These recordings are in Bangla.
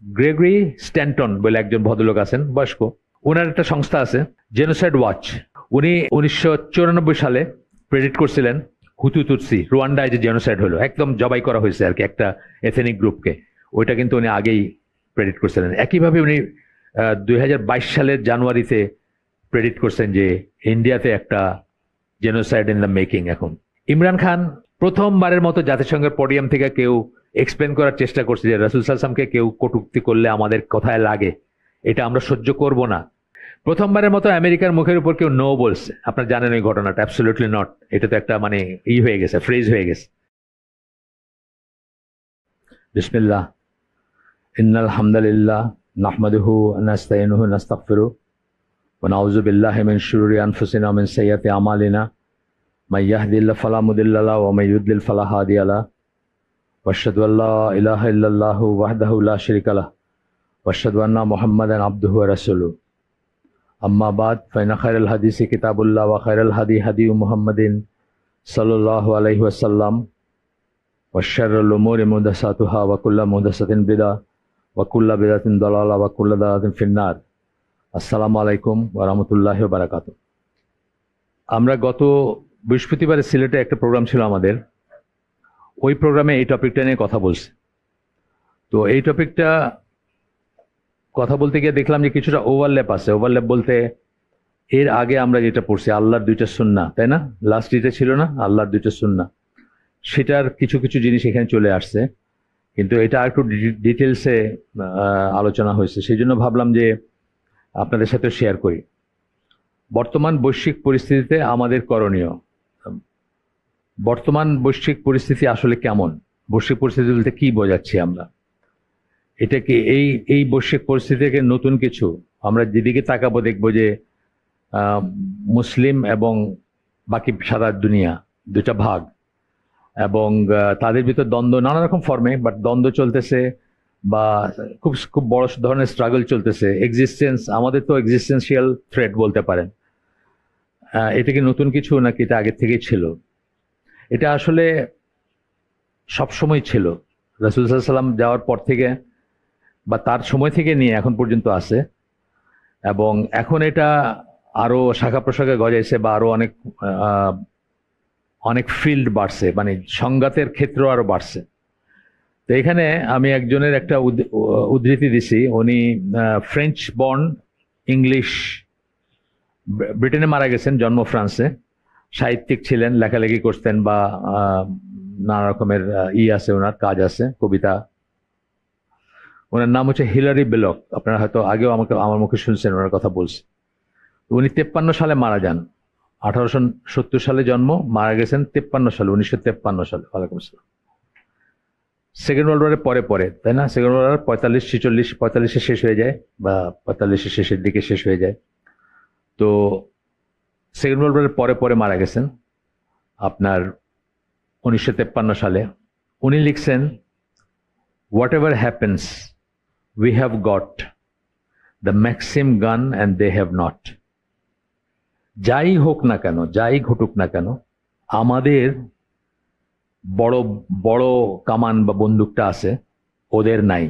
গ্রেগরি স্ট্যান্টন বলে একজন ভদ্রলোক আছেন, বয়স্ক। ওনার একটা সংস্থা আছে জেনোসাইড ওয়াচ। উনি 1994 সালে প্রেডিক্ট করছিলেন হুতু তুতসি রুয়ান্ডায় যে জেনোসাইড হলো, একদম জবাই করা হয়েছে আর কি একটা এথেনিক গ্রুপকে, ওইটা কিন্তু উনি আগেই প্রেডিক্ট করছিলেন। একইভাবে উনি 2022 সালের জানুয়ারিতে প্রেডিক্ট করছেন যে ইন্ডিয়াতে একটা জেনোসাইড ইন দ্য মেকিং। এখন ইমরান খান প্রথমবারের মতো জাতিসংঘের পোডিয়াম থেকে কেউ এক্সপ্লেন করার চেষ্টা করছে যে রাসূল সাল্লাল্লাহু আলাইহি ওয়াসাল্লামকে কেউ কটূক্তি করলে আমাদের কথায় লাগে, এটা আমরা সহ্য করব না। প্রথমবারের মতো আমেরিকার মুখের উপর কেউ নো বলছে। আপনারা জানেন ওই ঘটনাটা, অ্যাবসলিউটলি নট, এটা তো একটা মানে হয়ে গেছে, ফ্রেজ হয়ে গেছে। বিসমিল্লাহ, ইন্নাল হামদুলিল্লাহ নাহমাদুহু ওয়া নাস্তাইনুহু ওয়া নাস্তাগফিরুহু ওয়া নাউযু বিল্লাহি মিন শুরুরি আনফুসিনা ওয়া মিন সাইয়্যাতি আমালিনা মান ইয়াহদিহিল্লাহু ফালা মুদিল্লা লাহু ওয়া মান ইউদ্লিল ফালা হাদিয়া লাহু ওয়া আশহাদু আল্লা ইলাহা ইল্লাল্লাহু ওয়াহদাহু লা শারীকা লাহু ওয়া আশহাদু আন্না মুহাম্মাদান আবদুহু ওয়া রাসূলুহু। আম্মা বাদ, ফাইনা খায়রাল হাদিসি কিতাবুল্লাহ ওয়া খায়রাল হাদি হাদিয়ু মুহাম্মাদিন সাল্লাল্লাহু আলাইহি ওয়াসাল্লাম ওয়া শাররুল উমুরি মুহদাসাতুহা ওয়া কুল্লু মুহদাসাতিন বিদআহ ওয়া কুল্লু বিদআতিন দালালাহ ওয়া কুল্লু দালালাতিন ফিন্নার। আসসালামু আলাইকুম ওয়া রাহমাতুল্লাহি ওয়া বারাকাতুহু। আমরা গত বৃহস্পতিবারে সিলেটে একটা প্রোগ্রাম ছিল আমাদের, ওই প্রোগ্রামে এই টপিকটা নিয়ে কথা বলছি। তো এই টপিকটা কথা বলতে গিয়ে দেখলাম যে কিছুটা ওভারল্যাপ আছে। ওভারল্যাপ বলতে এর আগে আমরা যেটা পড়ছি আল্লাহর দুইটা সুন্নাহ, তাই না, লাস্ট যেটা ছিল না আল্লাহর দুইটা সুন্নাহ, সেটার কিছু কিছু জিনিস এখানে চলে আসছে, কিন্তু এটা একটু ডিটেলসে আলোচনা হয়েছে। সেই জন্য ভাবলাম যে আপনাদের সাথে শেয়ার করি। বর্তমান বৈশ্বিক পরিস্থিতিতে আমাদের করণীয়। বর্তমান বৈশ্বিক পরিস্থিতি আসলে কেমন, বৈশ্বিক পরিস্থিতি বলতে কি বোঝাচ্ছি আমরা, এটা কি এই বৈশ্বিক পরিস্থিতি থেকে নতুন কিছু? আমরা যেদিকে তাকাবো দেখবো যে মুসলিম এবং বাকি সারা দুনিয়া দুটা ভাগ, এবং তাদের ভিতর দ্বন্দ্ব নানা রকম ফর্মে, বাট দ্বন্দ্ব চলতেছে বা খুব খুব বড় ধরনের স্ট্রাগল চলতেছে। এক্সিস্টেন্স, আমাদের তো এক্সিস্টেন্সিয়াল থ্রেট বলতে পারেন। এটা কি নতুন কিছু নাকি এটা আগের থেকেই ছিল? এটা আসলে সবসময় ছিল, রাসূল সাল্লাল্লাহু আলাইহি ওয়াসাল্লাম যাওয়ার পর থেকে বা তার সময় থেকে নিয়ে এখন পর্যন্ত আছে, এবং এখন এটা আরো শাখা প্রশাখা গজাইছে বা আরো অনেক অনেক ফিল্ড বাড়ছে, মানে সংঘাতের ক্ষেত্র আরো বাড়ছে। তো এখানে আমি একজনের একটা উদ্ধৃতি দিছি। উনি ফ্রেঞ্চ বর্ন, ইংলিশ, ব্রিটেনে মারা গেছেন, জন্ম ফ্রান্সে, সাহিত্যিক ছিলেন, লেখালেখি করতেন বা নানা রকমের আছে, ওনার কাজ আছে, কবিতা। ওনার নাম হচ্ছে হিলারি বেলক। আপনারা হয়তো আগেও আমার মুখে শুনছেন, ওনার কথা বলছি। উনি 53 সালে মারা যান। 1870 সালে জন্ম, মারা গেছেন 53 সালে, 1953 সালে। ওয়ালাইকুম আসসালাম। সেকেন্ড ওয়ার্ল্ড ওয়ারের পরে পরে, তাই না? সেকেন্ড ওয়ার্ল্ড ওয়ার 45 শেষ হয়ে যায় বা 45 শেষের দিকে শেষ হয়ে যায়। তো সেকেন্ড ওয়ার্ল্ড ওয়ারের পরে পরে মারা গেছেন আপনার 1953 সালে। উনি লিখছেন, what ever happens we have got the Maxim gun and they have not. যাই হোক না কেন, যাই ঘটুক না কেন, আমাদের বড় বড় কামান বা বন্দুকটা আছে, ওদের নাই।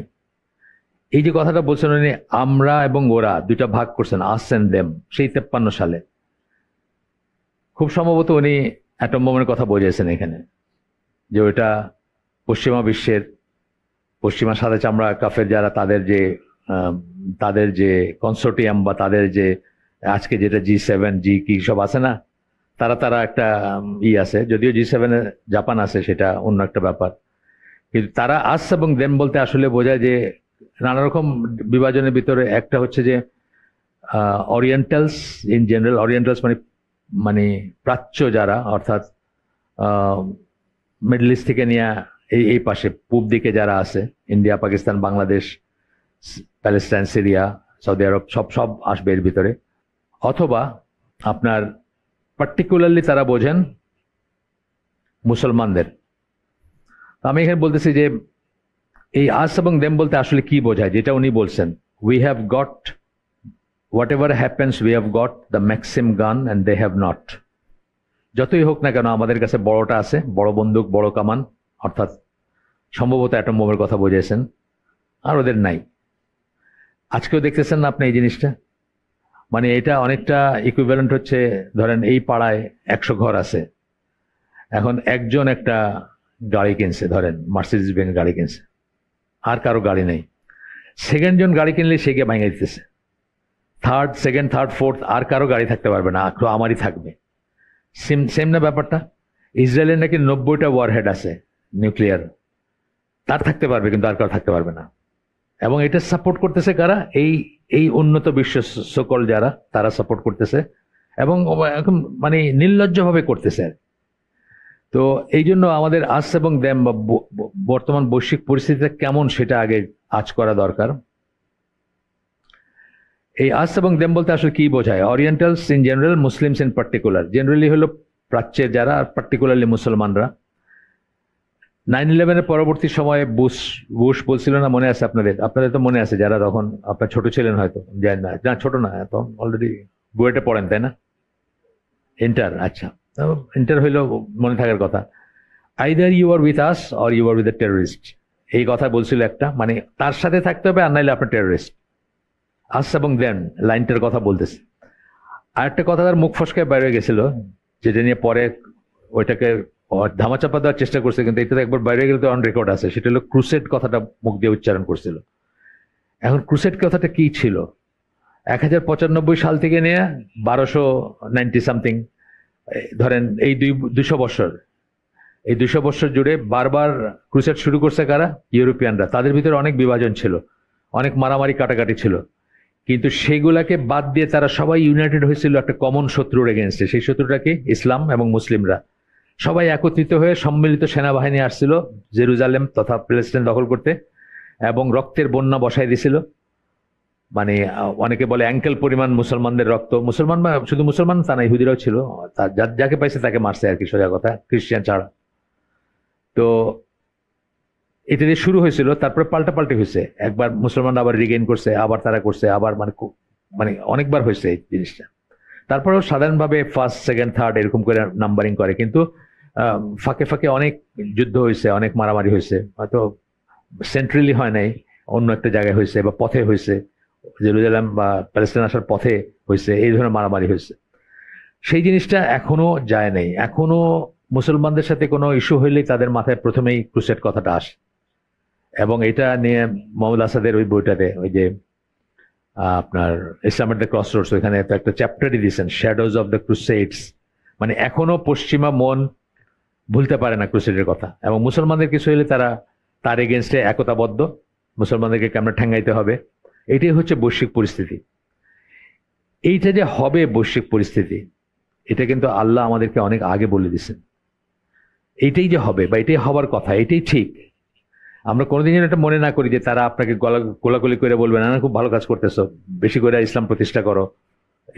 এই যে কথাটা বলছেন উনি, আমরা এবং ওরা দুইটা ভাগ করছেন, আস এন্ড দেম, সেই 53 সালে। খুব সম্ভবত উনি অ্যাটম বোমের কথা বোঝাইছেন এখানে, যে ওইটা পশ্চিমা বিশ্বের, পশ্চিমা সাদা চামড়া কাফের যারা, তাদের যে কনসোর্টিয়াম বা তাদের যে আজকে যেটা G7 জি কি সব আছে না, তারা একটা আছে, যদিও G7 এ জাপান আছে, সেটা অন্য একটা ব্যাপার। কিন্তু তারা আস এবং দেম বলতে আসলে বোঝায় যে নানা রকম বিভাজনের ভিতরে একটা হচ্ছে যে অরিয়েন্টালস ইন জেনারেল। অরিয়েন্টালস মানে প্রাচ্য যারা, অর্থাৎ মিডল ইস্ট থেকে নিয়ে এই পাশে পূব দিকে যারা আছে, India, Pakistan, Bangladesh, Palestine, Syria, Saudi Arab, সব আসবে এর ভিতরে। অথবা আপনার পার্টিকুলারলি তারা বোঝেন মুসলমানদের। আমি এখানে বলতেছি যে এই আস এবং দেম বলতে আসলে কি বোঝায়, যেটা উনি বলছেন, we have got what ever happens, we have got the Maxim গান অ্যান্ড দে হ্যাভ নট। যতই হোক না কেন আমাদের কাছে বড়টা আছে, বড় বন্দুক, বড় কামান, অর্থাৎ সম্ভবত অ্যাটম বোমের কথা বোঝাইছেন, আর ওদের নাই। আজকেও দেখতেছেন না আপনি এই জিনিসটা? মানে এটা অনেকটা ইকুইভ্যালেন্ট হচ্ছে, ধরেন এই পাড়ায় 100 ঘর আছে, এখন একজন একটা গাড়ি কিনছে, ধরেন মার্সিডিজ বেঞ্জ গাড়ি কিনছে, আর কারো গাড়ি নেই। সেকেন্ড জন গাড়ি কিনলে সে গিয়ে ভাঙে দিতেছে। সেকেন্ড থার্ড ফোর্থ আর কারো গাড়ি থাকতে পারবে না, আমারই থাকবে। সেম সেম না ব্যাপারটা? ইসরায়েলের নাকি 90টা ওয়ারহেড আছে নিউক্লিয়ার, তার থাকতে পারবে কিন্তু আর কারো থাকতে পারবে না। এবং এটা সাপোর্ট করতেছে কারা? এই এই উন্নত বিশ্ব সকল যারা, তারা সাপোর্ট করতেছে এবং এখন মানে নির্লজ্জভাবে করতেছে। তো এই জন্য আমাদের আজ এবং দেম বা বর্তমান বৈশ্বিক পরিস্থিতিটা কেমন সেটা আগে আজ করা দরকার। এই আজ এবং দেম বলতে আসলে কি বোঝায়? Orientals in general, muslims in particular. Generally হলো প্রাচ্যের যারা, আর পার্টিকুলারলি মুসলমানরা। 9/11-এর পরবর্তী সময়ে বুশ বলছিল না, মনে আছে আপনাদের? আপনাদের তো মনে আছে, যারা তখন আপনার ছোট ছিলেন হয়তো, জানেন না, না ছোট না, তখন অলরেডি বুয়েটে পড়েন তাই না? ইন্টার, আচ্ছা, ইন্টার হইলেও মনে থাকার কথা। Either you are with us or you are with the terrorist, এই কথা বলছিল একটা, মানে তার সাথে থাকতে হবে আর নাইলে আপনার টেররিস্ট। আস এবং দেন লাইনটার কথা বলতেছে। আর একটা কথা তার মুখ ফসকায় বাইরে গেছিল, যেটা নিয়ে পরে ওইটাকে ধামাচাপা দেওয়ার চেষ্টা করছে, কিন্তু এটা একবার বাইরে গেলে তো অন রেকর্ড আছে। সেটা হলো ক্রুসেড কথাটা মুখ দিয়ে উচ্চারণ করছিল। এখন ক্রুসেড কথাটা কি ছিল? 1095 সাল থেকে নিয়ে 1290 সামথিং, ধরেন এই 200 বছর, এই 200 বছর জুড়ে বারবার ক্রুসেড শুরু করছে কারা? ইউরোপিয়ানরা। তাদের ভিতরে অনেক বিভাজন ছিল, অনেক মারামারি কাটাকাটি ছিল, কিন্তু সেগুলাকে বাদ দিয়ে তারা সবাই ইউনাইটেড হয়েছিল একটা কমন শত্রুর এগেনস্টে। সেই শত্রুটাকে ইসলাম এবং মুসলিমরা সবাই একত্রিত হয়ে সম্মিলিত সেনাবাহিনী আসছিল জেরুজালেম তথা প্যালেস্টাইন দখল করতে, এবং রক্তের বন্যা বসাই দিছিল। মানে অনেকে বলে অ্যাঙ্কেল পরিমাণ মুসলমানদের রক্ত, মুসলমান বা শুধু মুসলমান তা না, ইহুদিরাও ছিল, যাকে পাইছে তাকে মারছে আর কি, সোজা কথা, খ্রিস্টান ছাড়া। তো এটা দিয়ে শুরু হয়েছিল, তারপরে পাল্টাপাল্টি হয়েছে, একবার মুসলমান আবার রিগেইন করছে, আবার তারা করছে, আবার মানে মানে অনেকবার হয়েছে এই জিনিসটা। তারপরেও সাধারণভাবে ফার্স্ট সেকেন্ড থার্ড এরকম করে নাম্বারিং করে, কিন্তু ফাঁকে ফাঁকে অনেক যুদ্ধ হয়েছে, অনেক মারামারি হয়েছে, হয়তো সেন্ট্রালি হয় নাই, অন্য একটা জায়গায় হয়েছে বা পথে হয়েছে, জেরুজালেম বা প্যালেস্টাইন আসার পথে হয়েছে, এই ধরনের মারামারি হয়েছে। সেই জিনিসটা এখনো যায় নাই। এখনো মুসলমানদের সাথে কোনো ইস্যু হইলেই তাদের মাথায় প্রথমেই ক্রুসেড কথাটা আসে। এবং এটা নিয়ে মোহাম্মদ আসাদের ওই বইটাতে, ওই যে আপনার ইসলামের দ্য ক্রস রোডস, ওইখানে তো একটা চ্যাপ্টারই দিয়েছেন, শ্যাডোজ অফ দ্য ক্রুসেডস। মানে এখনো পশ্চিমা মন ভুলতে পারে না ক্রুসেডের কথা, এবং মুসলমানদের কিছু হলে তারা তার এগেনস্টে একতাবদ্ধ, মুসলমানদেরকে কেমন ঠেঙ্গাইতে হবে। এটাই হচ্ছে বৈশ্বিক পরিস্থিতি। এইটা যে হবে বৈশ্বিক পরিস্থিতি, এটা কিন্তু আল্লাহ আমাদেরকে অনেক আগে বলে দিয়েছেন। এইটাই যে হবে বা এটাই হবার কথা, এটাই ঠিক। আমরা কোনোদিন এটা মনে না করি যে তারা আপনাকে গোলাগুলি করে বলবে না, খুব ভালো কাজ করতেছো, বেশি করে ইসলাম প্রতিষ্ঠা করো,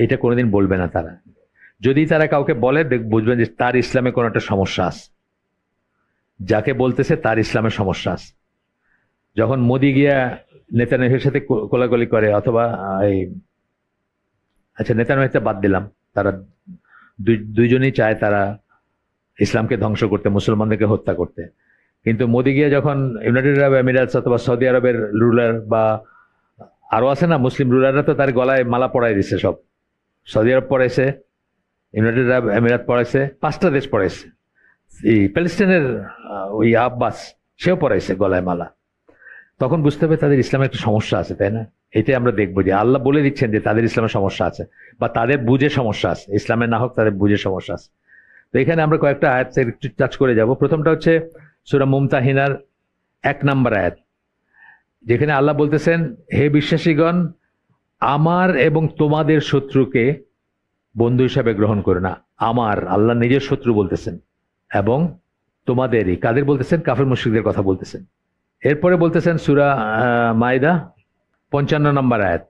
এটা কোনোদিন বলবে না তারা। যদি তারা কাউকে বলে, বুঝবেন যে তার ইসলামে কোনো একটা সমস্যা আছে, যাকে বলতেছে তার ইসলামের সমস্যা আছে। যখন মোদি গিয়া নেতানিয়াহুর সাথে কোলাগুলি করে, অথবা এই, আচ্ছা নেতানিয়াহুকে বাদ দিলাম, তারা দুইজনই চায় তারা ইসলামকে ধ্বংস করতে, মুসলমানদেরকে হত্যা করতে। কিন্তু মোদি গিয়ে যখন ইউনাইটেড আরব এমিরেটস অথবা সৌদি আরবের রুলার বা আরো আছে না মুসলিম রুলাররা, তো তার গলায় মালা পরাই দিচ্ছে সব। সৌদি আরব পড়াইছে, ইউনাইটেড আরব এমিরেট পড়াইছে, 5টা দেশ পড়াইছে। এই প্যালেস্টাইনের ওই আব্বাস, সেও পড়াইছে গলায় মালা। তখন বুঝতে হবে তাদের ইসলামের একটা সমস্যা আছে, তাই না? এটাই আমরা দেখবো যে আল্লাহ বলে দিচ্ছেন যে তাদের ইসলামের সমস্যা আছে, বা তাদের বুঝে সমস্যা আছে, ইসলামের না হোক তাদের বুঝে সমস্যা আছে। তো এখানে আমরা কয়েকটা আয়াত একটু টাচ করে যাব। প্রথমটা হচ্ছে সূরা মুমতাহিনার 1 নম্বর আয়াত, যেখানে আল্লাহ বলতেছেন, হে বিশ্বাসীগণ, আমার এবং তোমাদের শত্রুকে বন্ধু হিসাবে গ্রহণ করো না। আমার, আল্লাহ নিজের শত্রু বলতেছেন, এবং তোমাদেরই, কাদের বলতেছেন? কাফির মুশরিকদের কথা বলতেছেন। এরপরে বলতেছেন সূরা মাইদা 55 নম্বর আয়াত,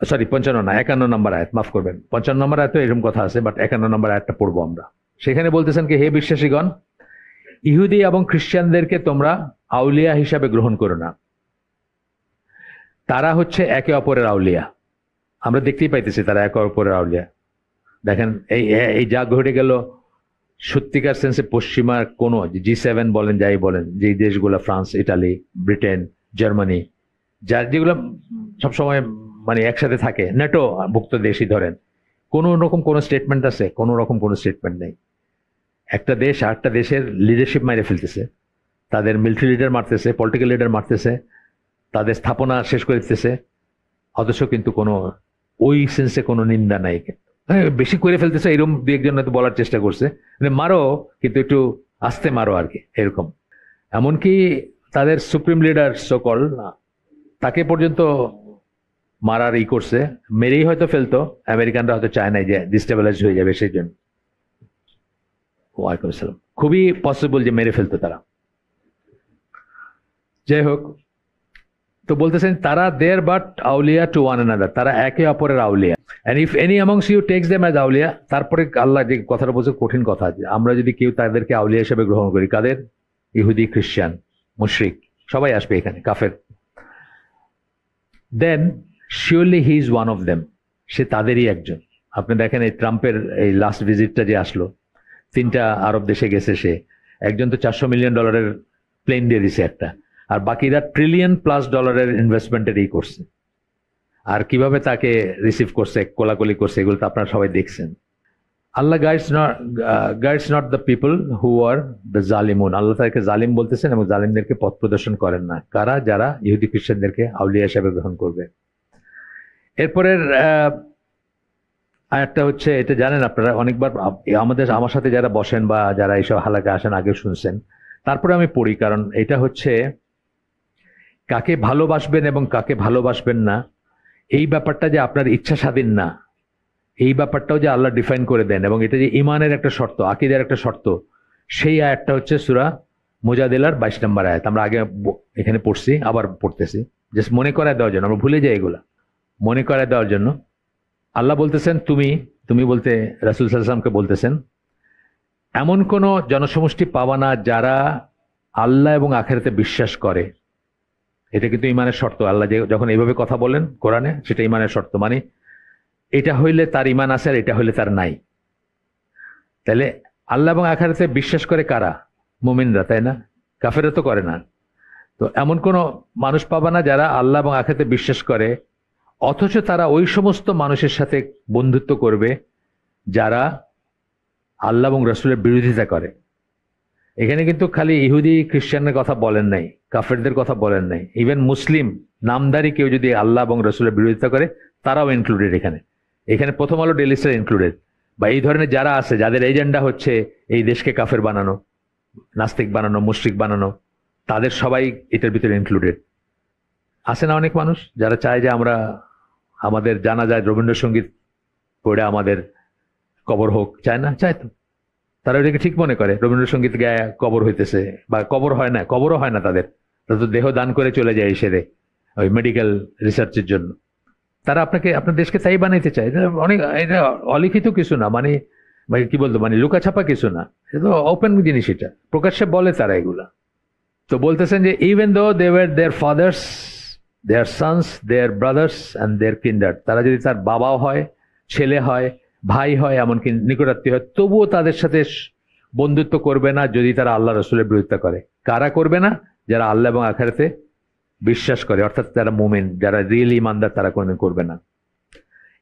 সরি 55 না, 51 নম্বর আয়াত, মাফ করবেন, 55 নম্বর আয়াত এরকম কথা আছে, বাট 51 নম্বর আয়াতটা পড়বো আমরা। সেখানে বলতেছেন কি, হে বিশ্বাসীগণ, ইহুদি এবং খ্রিস্টানদেরকে তোমরা আউলিয়া হিসাবে গ্রহণ করো না। তারা হচ্ছে একে অপরের আউলিয়া, আমরা দেখতেই পাইতেছি তারা একে অপরের আউলিয়া। দেখেন এই যা ঘটে গেল, সত্যিকার সেন্সে পশ্চিমার কোন G7 বলেন, যাই বলেন, যে দেশগুলো ফ্রান্স, ইটালি, ব্রিটেন, জার্মানি, যেগুলো সবসময় মানে একসাথে থাকে, ন্যাটো ভুক্ত দেশই ধরেন, কোনো রকম কোনো স্টেটমেন্ট আছে? কোনো রকম কোনো স্টেটমেন্ট নেই। একটা দেশ আরেকটা দেশের লিডারশিপ মেরে ফেলতেছে, তাদের মিলিটারি লিডার মারতেছে, পলিটিক্যাল লিডার মারতেছে, তাদের স্থাপনা শেষ করে দিতেছে, অথচ কিন্তু কোনো ওই সেন্সে কোনো নিন্দা নাই। হ্যাঁ, বেশি করে ফেলতেছে এরকম দু একজন হয়তো বলার চেষ্টা করছে, মানে মারো কিন্তু একটু আস্তে মারো আর কি, এরকম। এমনকি তাদের সুপ্রিম লিডার সকল, তাকে পর্যন্ত মারার করছে, মেরেই হয়তো ফেলতো, আমেরিকানরা হয়তো চায় নাই যে ডিস্টেবিলাইজ হয়ে যাবে সেই জন্য। ওয়ালাইকুম আসসালাম। খুবই পসিবল যে মেরে ফেলতো তারা। যাই হোক, তো বলতেছেন তারা দেয়ার বাট আউলিয়া টু ওয়ান অ্যানাদার, তারা একে অপরের আউলিয়া। And if any amongst you takes them as আউলিয়া, তারপরে আল্লাহ যে কথাটা বলছে কঠিন কথা, যে আমরা যদি কেউ তাদেরকে আউলিয়া হিসেবে গ্রহণ করি, কাদের? ইহুদি, খ্রিস্টান, মুশরিক, সবাই আসবে এখানে, কাফের। Then surely he is one of them, সে তাদেরই একজন। আপনি দেখেন এই ট্রাম্পের এই লাস্ট ভিজিটটা যে আসলো, 3টা আরব দেশে গেছে সে, একজন তো $400 মিলিয়ন প্লেন দিয়ে দিছে একটা, আর বাকিরা $1 ট্রিলিয়ন ইনভেস্টমেন্টের করছে। আর কিভাবে তাকে রিসিভ করছে, কোলাকুলি করছে, এগুলো তো আপনারা সবাই দেখছেন। Allah guides not the people who are the জালিমুন, আল্লাহ তাদেরকে জালিম বলতেছেন এবং জালিমদেরকে পথ প্রদর্শন করেন না। কারা? যারা ইহুদি খ্রিস্টানদেরকে আউলিয়া হিসেবে গ্রহণ করবে। এরপরের আরেকটা হচ্ছে, এটা জানেন আপনারা অনেকবার, আমার সাথে যারা বসেন বা যারা এইসব হালাকে আসেন আগে শুনছেন, তারপরে আমি পড়ি, কারণ এটা হচ্ছে কাকে ভালোবাসবেন এবং কাকে ভালোবাসবেন না, এই ব্যাপারটা যে আপনার ইচ্ছা স্বাধীন না, এই ব্যাপারটাও যে আল্লাহ ডিফাইন করে দেন, এবং এটা যে ইমানের একটা শর্ত, আকীদার একটা শর্ত, সেই আয়াতটা হচ্ছে সূরা মুজাদিলার 22 নম্বর আয়াত। আমরা আগে এখানে পড়ছি, আবার পড়তেছি, জাস্ট মনে করায় দেওয়ার জন্য, আমরা ভুলে যাই এগুলা, মনে করায় দেওয়ার জন্য। আল্লাহ বলতেছেন, তুমি বলতে রাসূল সাল্লাল্লাহু আলাইহি ওয়াসাল্লামকে বলতেছেন, এমন কোন জনসমষ্টি পাবা না যারা আল্লাহ এবং আখিরাতে বিশ্বাস করে। এটা কিন্তু ইমানের শর্ত। আল্লাহ যখন এইভাবে কথা বলেন কোরআনে, সেটা ইমানের শর্ত। মানে এটা হইলে তার ইমান আছে, আর এটা হইলে তার নাই। তাহলে আল্লাহ এবং আখিরাতে বিশ্বাস করে কারা? মুমিনরা, তাই না? কাফেররা তো করে না। তো এমন কোন মানুষ পাবা না যারা আল্লাহ এবং আখিরাতে বিশ্বাস করে, অথচ তারা ওই সমস্ত মানুষের সাথে বন্ধুত্ব করবে যারা আল্লাহ এবং রাসূলের বিরোধিতা করে। এখানে কিন্তু খালি ইহুদি খ্রিস্টানের কথা বলেন নাই, কাফেরদের কথা বলেন নাই, ইভেন মুসলিম নামদারি কেউ যদি আল্লাহ এবং রাসূলের বিরোধিতা করে, তারাও ইনক্লুডেড এখানে। এখানে প্রথম আলো ডেইলি স্টার ইনক্লুডেড, বা এই ধরনের যারা আছে, যাদের এজেন্ডা হচ্ছে এই দেশকে কাফের বানানো, নাস্তিক বানানো, মুশরিক বানানো, তাদের সবাই এটার ভিতরে ইনক্লুডেড। আছে না অনেক মানুষ যারা চায় যে আমরা আমাদের জানাজায় রবীন্দ্রসঙ্গীত পড়ে আমাদের কবর হোক, চায় না? চায় তো। তারা এটাকে ঠিক মনে করে, রবীন্দ্রসঙ্গীত গায়ে কবর হইতেছে, বা কবর হয় না, কবরও হয় না তাদের, তারা তো দেহ দান করে চলে যায় সেরে ওই মেডিকেল রিসার্চের জন্য। তারা আপনার দেশকে তাই বানাইতে চায়। এটা অনেক, এটা অলিখিত কিছু না, মানে কি বলতো, মানে লুকাছাপা কিছু না, এটা তো ওপেন জিনিস, এটা প্রকাশ্যে বলে তারা এগুলা। তো বলতেছেন যে even though they were their fathers, their sons, their brothers and their kindred, তারা যদি তার বাবাও হয়, ছেলে হয়, ভাই হয়, এমনকি নিকটাত্মীয় হয়, তবুও তাদের সাথে বন্ধুত্ব করবে না যদি তারা আল্লাহ রাসূলের বিরোধিতা করে। কারা করবে না? যারা আল্লাহ এবং আখিরাতে বিশ্বাস করে, অর্থাৎ যারা মুমিন, যারা রিয়েল ইমানদার, তারা কোনদিন করবে না।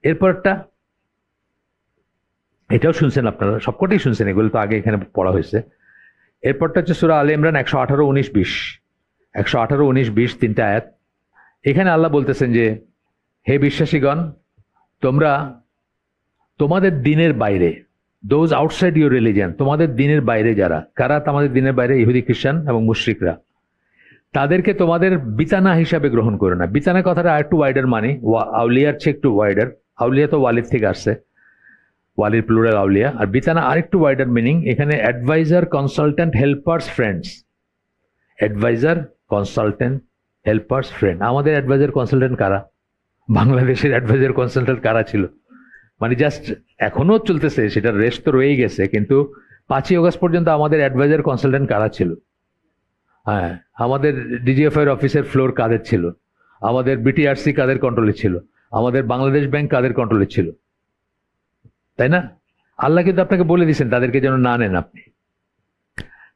এরপরটা, এটাও শুনছেন আপনারা, সবকটাই শুনছেন, এগুলো তো আগে এখানে পড়া হয়েছে। এরপরটা হচ্ছে সূরা আলে ইমরান 118, 19, 20, 118, 19, 20 তিনটা আয়াত। এখানে আল্লাহ বলতেছেন যে হে বিশ্বাসীগণ, তোমরা তোমাদের দিনের বাইরে, দোজ আউটসাইড ইউর রিলিজিয়ান, তোমাদের দিনের বাইরে যারা, কারা তোমাদের দিনের বাইরে? ইহুদি, খ্রিস্টান এবং মুশরিকরা। তাদেরকে তোমাদের বিতানা হিসাবে গ্রহণ করো না। বিতানা কথাটা আরেকটু ওয়াইডার, মানে আউলিয়ার চেয়ে একটু ওয়াইডার। আউলিয়া তো ওয়ালিদ থেকে আসছে, ওয়ালির প্লুরাল আউলিয়া। আর বিতানা আরেকটু ওয়াইডার মিনিং। এখানে advisor, consultant, helpers, friends. Advisor, consultant, helpers, friend. আমাদের অ্যাডভাইজার কনসালটেন্ট কারা? বাংলাদেশের অ্যাডভাইজার কনসালটেন্ট কারা ছিল? মানে জাস্ট এখনো চলতেছে, সেটার রেস্ট তো রয়েই গেছে, কিন্তু 5ই আগস্ট পর্যন্ত আমাদের অ্যাডভাইজার কনসালটেন্ট কারা ছিল? হ্যাঁ, আমাদের ডিজিএফআই এর অফিসের ফ্লোর কাদের ছিল? আমাদের বিটিআরসি কাদের কন্ট্রোলে ছিল? আমাদের বাংলাদেশ ব্যাংক কাদের কন্ট্রোলে ছিল? তাই না? আল্লাহ কিন্তু আপনাকে বলে দিয়েছেন তাদেরকে যেন না নেন আপনি।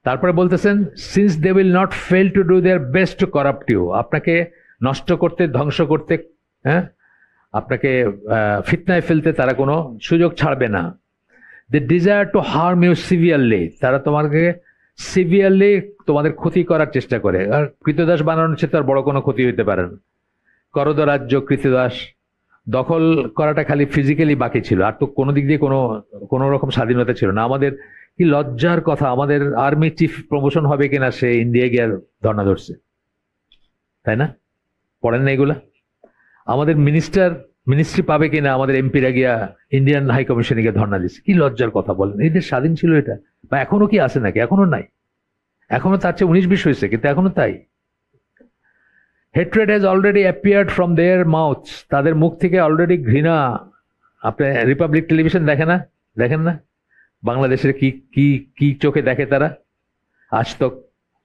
তারপরে বলতেছেন since they will not fail to do their best to corrupt you, আপনাকে নষ্ট করতে, ধ্বংস করতে, হ্যাঁ, আপনাকে ফিতনায় ফেলতে তারা কোনো সুযোগ ছাড়বে না। They desire to harm you severely, তারা তোমাকে সিভিয়ারলি তোমাদের ক্ষতি করার চেষ্টা করে। আর কৃতদাস বানানোর চেয়ে তার বড় কোনো ক্ষতি হইতে পারে না। করদ রাজ্য, কৃতদাস দখল করাটা খালি ফিজিক্যালি বাকি ছিল, আর তো কোনো দিক দিয়ে কোনো রকম স্বাধীনতা ছিল না। আমাদের কি লজ্জার কথা, আমাদের আর্মি চিফ প্রমোশন হবে কিনা সে ইন্ডিয়া গিয়ে ধর্ণা ধরছে, তাই না? পড়েন না এগুলা? আমাদের মিনিস্ট্রি পাবে কিনা আমাদের এমপিরা গিয়া ইন্ডিয়ান হাই কমিশনে গিয়ে ধর্ণা দিচ্ছে। কি লজ্জার কথা বলেন! এদের স্বাধীন ছিল এটা? বা এখনো কি আছে নাকি? এখনো নাই, এখনো তার চেয়ে 19-20 হয়েছে, কিন্তু এখনো তাই। Hatred has already appeared from their mouths, তাদের মুখ থেকে অলরেডি ঘৃণা। আপনি রিপাবলিক টেলিভিশন দেখেন না? বাংলাদেশের কি কি কি চোখে দেখে তারা? আজ তক,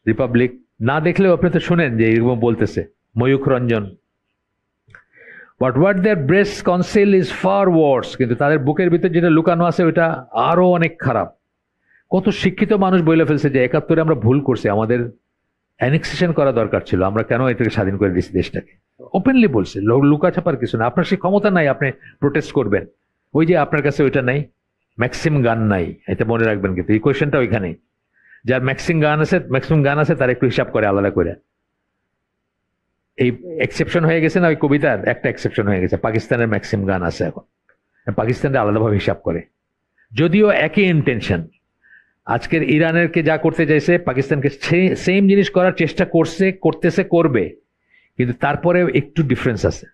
রিপাবলিক না দেখলেও আপনি তো শুনেন যে এরকম বলতেছে Mayukh Ranjan. But what their breast conceal is far worse, কিন্তু তাদের বুকের ভিতর যেটা লুকানো আছে ওটা আরো অনেক খারাপ। কত শিক্ষিত মানুষ বলে ফেলছে যে 71-এ আমরা ভুল করছি, আমাদের অ্যানেক্সেশন করা দরকার ছিল, আমরা কেন এটাকে স্বাধীন করে দিচ্ছি দেশটাকে। ওপেনলি বলছে, লুকা ছাপার কিছু না। আপনার সেই ক্ষমতা নাই আপনি প্রোটেস্ট করবেন। ওই যে আপনার কাছে ওইটা নাই, ম্যাক্সিম গান নাই, এটা মনে রাখবেন। কিন্তু এই কোয়েশ্চেনটা ওইখানে, যার ম্যাক্সিম গান আছে তার একটু হিসাব করে আলাদা করে। এই এক্সেপশন হয়ে গেছে না ওই কবিতার, একটা এক্সেপশন হয়ে গেছে, পাকিস্তানের ম্যাক্সিম গান আছে এখন, পাকিস্তানটা আলাদাভাবে হিসাব করে, যদিও একই ইন্টেনশন। আজকের ইরানেরকে যা করতে চাইছে পাকিস্তানকে সেম জিনিস করার চেষ্টা করতেছে, করবে, কিন্তু তারপরে একটু ডিফারেন্স আছে।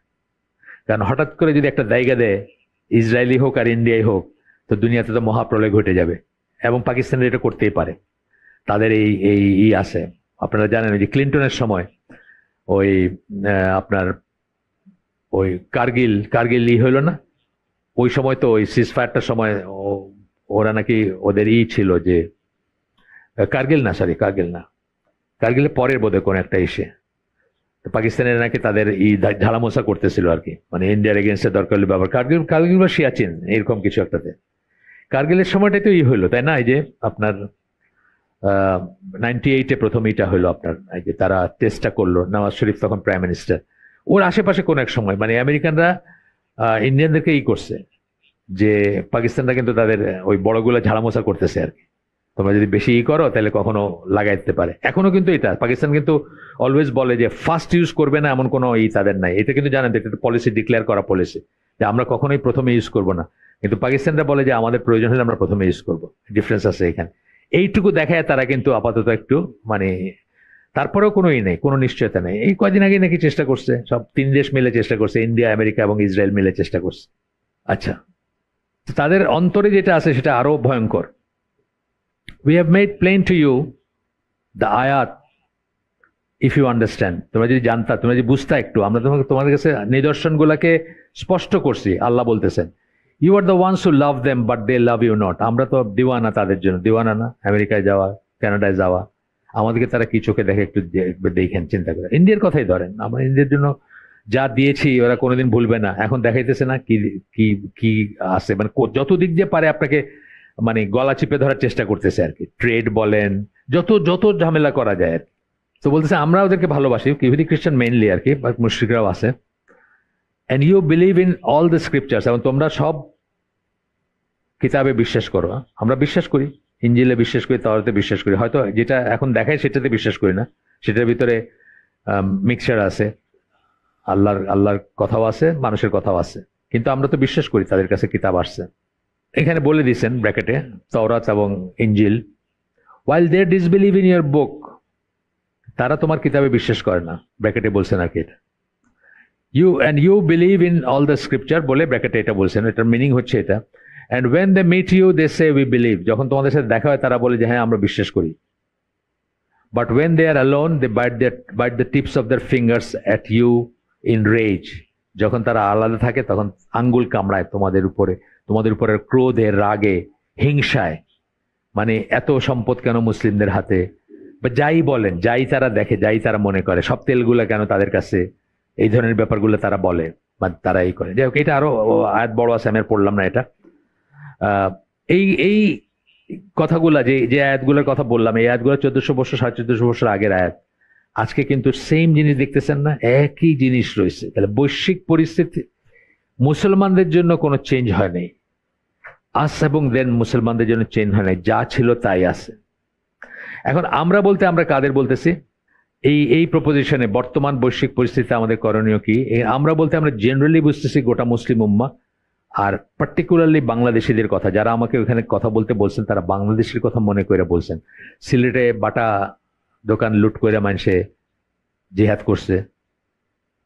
কারণ হঠাৎ করে যদি একটা জায়গা দেয়, ইসরায়েলি হোক আর ইন্ডিয়াই হোক, তো দুনিয়াতে তো মহাপ্রলয় ঘটে যাবে। এবং পাকিস্তানের এটা করতেই পারে, তাদের এই আছে। আপনারা জানেন যে ক্লিন্টনের সময় ওই আপনার ওই কার্গিল হইল না, ওই সময় তো ওই সিজফায়ারটার সময় ওরা নাকি ওদের ছিল যে কার্গিলের পরের বোধহয় কোন একটা এসে পাকিস্তানের নাকি তাদের ঝাড়ামোছা করতেছিল আর কি, মানে ইন্ডিয়ার এগেনস্টে দরকার হলে ব্যবহার। কার্গিল বা সিয়াচিন এরকম কিছু একটাতে। কার্গিলের সময়টাই তো হইলো, তাই না? এই যে আপনার 98-এ প্রথম এটা হইলো আপনার, এই যে তারা টেস্টটা করলো, নওয়াজ শরীফ তখন প্রাইম মিনিস্টার। ওর আশেপাশে কোন এক সময় মানে আমেরিকানরা ইন্ডিয়ানদেরকে করছে যে পাকিস্তানরা কিন্তু তাদের ওই বড়গুলো ঝাড়ামোছা করতেছে আর কি, তোমরা যদি বেশি করো তাহলে কখনো লাগাই দিতে পারে। এখনো কিন্তু এটা পাকিস্তান কিন্তু অলওয়েজ বলে যে ফার্স্ট ইউজ করবে না, এমন কোনো তাদের নাই। এটা কিন্তু জানেন, এটা পলিসি, ডিক্লেয়ার করা পলিসি, যে আমরা কখনোই প্রথমে ইউজ করব না। কিন্তু পাকিস্তানরা বলে যে আমাদের প্রয়োজন হলে আমরা প্রথমে ইউজ করব। ডিফারেন্স আছে এখানে। এইটুকু দেখায় তারা কিন্তু আপাতত একটু মানে, তারপরেও কোনো নেই, কোনো নিশ্চয়তা নেই। এই কয়দিন আগে নাকি চেষ্টা করছে, সব 3 দেশ মিলে চেষ্টা করছে, ইন্ডিয়া, আমেরিকা এবং ইসরায়েল মিলে চেষ্টা করছে। আচ্ছা, তাদের অন্তরে যেটা আছে সেটা আরো ভয়ঙ্কর। We have made plain to you the ayat, if you understand. তোমরা যদি জানতা, তোমরা যদি বুঝতা একটু, আমরা তোমাদের কাছে নিদর্শন গুলাকে স্পষ্ট করছি। আল্লাহ বলতেছেন, you are the ones who love them but they love you not. আমরা তো দিওয়ানা তাদের জন্য, দিওয়ানা না আমেরিকায় যাওয়া, কানাডায় যাওয়া, আমাদেরকে তারা কি চোখে দেখে একটু দেখেন, চিন্তা করে। ইন্ডিয়ার কথাই ধরেন, আমরা ইন্ডিয়ার জন্য যা দিয়েছি ওরা কোনোদিন ভুলবে না। এখন দেখাইতেছে না কি কি কি আছে, মানে যত দিক দিয়ে পারে আপনাকে মানে গলা চিপে ধরার চেষ্টা করতেছে আর কি। ট্রেড বলেন, যত ঝামেলা করা যায় আর কি। তো বলতেছে আমরা ওদেরকে ভালোবাসি, ইহুদি খ্রিস্টান মেইনলি আর কি, মুশরিকরাও আছে। And you believe in all the scriptures, এবং তোমরা সব কিতাবে বিশ্বাস করো। আমরা বিশ্বাস করি, ইনজিলে বিশ্বাস করি, তাওরাতে বিশ্বাস করি। হয়তো যেটা এখন দেখায় সেটাতে বিশ্বাস করি না, সেটার ভিতরে মিক্সচার আছে, আল্লাহর কথাও আছে, মানুষের কথাও আছে, কিন্তু আমরা তো বিশ্বাস করি তাদের কাছে কিতাব আসছে। এখানে বলে দিয়েছেন ব্র্যাকেটে তাওরাত এবং ইনজিল, while they disbelieve in your book, তারা তোমার কিতাবে বিশ্বাস করে না, ব্র্যাকেটে বলছেন আর কি এটা। you believe in all the scripture বলে ব্র্যাকেটে এটা বলছেন, এটার মিনিং হচ্ছে এটা। and when they meet you they say we believe, যখন তোমাদের সাথে দেখা হয় তারা বলে যে হ্যাঁ আমরা বিশ্বাস করি। but when they are alone they bite the tips of their fingers at you in rage, যখন তারা আলাদা থাকে তখন আঙ্গুল কামড়ায় তোমাদের উপরে ক্রোধে, রাগে, হিংসায়, মানে এত সম্পদ কেন মুসলিমদের হাতে, বা যাই বলেন, যাই তারা দেখে, যাই তারা মনে করে, সব তেলগুলা কেন তাদের কাছে, এই ধরনের ব্যাপারগুলো তারা বলে বা তারা এই করে। যাই হোক, এটা আরো আয়াত বড় আছে, আমি আর পড়লাম না এটা। এই কথাগুলা যে আয়াতগুলোর কথা বললাম, এই আয়াতগুলো 1400 বছর 1450 বছর আগের আয়াত। আজকে কিন্তু সেম জিনিস দেখতেছেন না, একই জিনিস রয়েছে। তাহলে বৈশ্বিক পরিস্থিতি মুসলমানদের জন্য কোনো চেঞ্জ হয় নাই, আস এবং দেন মুসলমানদের জন্য চেঞ্জ হয় নাই, যা ছিল তাই আছে। এখন আমরা বলতে আমরা কাদের বলতেছি? এই এই প্রপোজিশনে বর্তমান বৈশ্বিক পরিস্থিতিতে আমাদের করণীয় কি? আমরা বলতে আমরা জেনারেলি বুঝতেছি গোটা মুসলিম উম্মাহ, আর পার্টিকুলারলি বাংলাদেশিদের কথা। যারা আমাকে ওখানে কথা বলতে বলছেন তারা বাংলাদেশের কথা মনে করে বলছেন। সিলেটে বাটা দোকান লুট করে মানুষে জিহাদ করছে,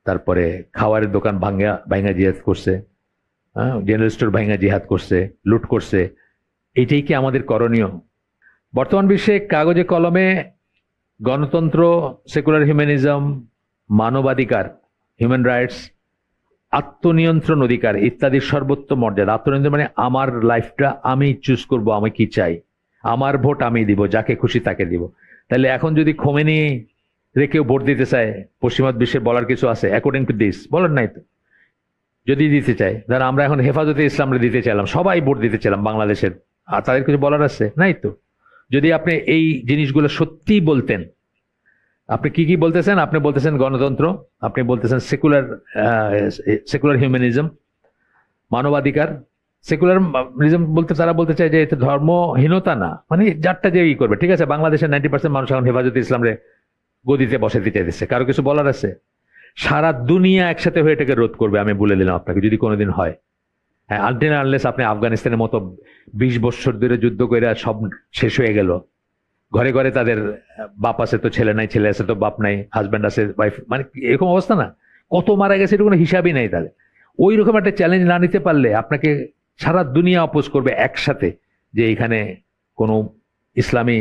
তারপরে খাওয়ারের দোকান ভাঙ্গা জিহাদ করছে, জেনারেল স্টোর ভাঙ্গা জিহাদ করছে, লুট করছে। এটাই কি আমাদের করণীয়? বর্তমান বিশ্বে কাগজে কলমে গণতন্ত্র, সেকুলার হিউম্যানিজম, মানবাধিকার, হিউম্যান রাইটস, আত্মনিয়ন্ত্রণ অধিকার ইত্যাদির সর্বোত্তম মর্যাদা। আত্মনিয়ন্ত্রণ মানে আমার লাইফটা আমি চুজ করব, আমি কি চাই, আমার ভোট আমি দিব, যাকে খুশি তাকে দিব। তাহলে এখন যদি খোমেনি রে কেউ ভোট দিতে চায়, পশ্চিমা বিশ্বের বলার কিছু আছে অ্যাকর্ডিং টু দিস? বলার নাই তো। যদি দিতে চায়, ধর আমরা এখন হেফাজতে ইসলামরে দিতে চাইলাম, সবাই ভোট দিতে চাইলাম বাংলাদেশের, আর তাদের কিছু বলার আছে? নাই তো। যদি আপনি এই জিনিসগুলো সত্যিই বলতেন, আপনি কি কি বলতেছেন? আপনি বলতেছেন গণতন্ত্র, আপনি বলতেছেন সেকুলার হিউম্যানিজম, মানবাধিকার। সেকুলারিজম বলতে তারা বলতে চায় যে এটা ধর্মহীনতা না, মানে যারটা যে ই করবে। ঠিক আছে, বাংলাদেশের 90% মানুষ এখন হেফাজতে ইসলামরে গদিতে বসাতে চাইতেছে, কারো কিছু বলার আছে? সারা দুনিয়া একসাথে হয়ে এটাকে রোধ করবে, আমি বলে দিলাম আপনাকে, যদি কোনোদিন হয়। হ্যাঁ, আনটিল আনলেস আপনি আফগানিস্তানের মতো 20 বছর ধরে যুদ্ধ করে সব শেষ হয়ে গেল, ঘরে ঘরে তাদের বাপ আছে তো ছেলে নাই, ছেলে আছে তো বাপ নাই, হাজব্যান্ড আছে ওয়াইফ, মানে এরকম অবস্থা না? কত মারা গেছে এটা কোনো হিসাবই নাই তাদের। ওই রকম একটা চ্যালেঞ্জ না নিতে পারলে আপনাকে সারা দুনিয়া অপোজ করবে একসাথে, যে এখানে কোনো ইসলামী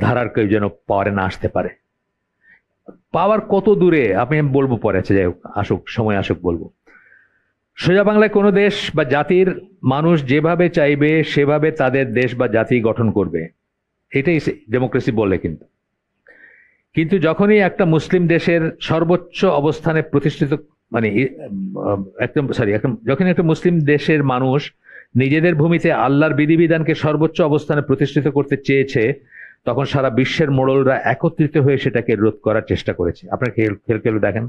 ধারার কেউ যেন পাওয়ারে না আসতে পারে। পাওয়ার কত দূরে আমি বলবো পরে, আছে যাই হোক, আসুক, সময় আসুক বলবো। সোজা বাংলায় কোনো দেশ বা জাতির মানুষ যেভাবে চাইবে সেভাবে তাদের দেশ বা জাতি গঠন করবে, এটাই ডেমোক্রেসি বলে। কিন্তু যখনই একটা মুসলিম দেশের সর্বোচ্চ অবস্থানে প্রতিষ্ঠিত, মানে যখনই একটা মুসলিম দেশের মানুষ নিজেদের ভূমিতে আল্লাহর বিধিবিধানকে সর্বোচ্চ অবস্থানে প্রতিষ্ঠিত করতে চেয়েছে, তখন সারা বিশ্বের মোড়লরা একত্রিত হয়ে সেটাকে রোধ করার চেষ্টা করেছে। আপনার খেয়াল দেখেন,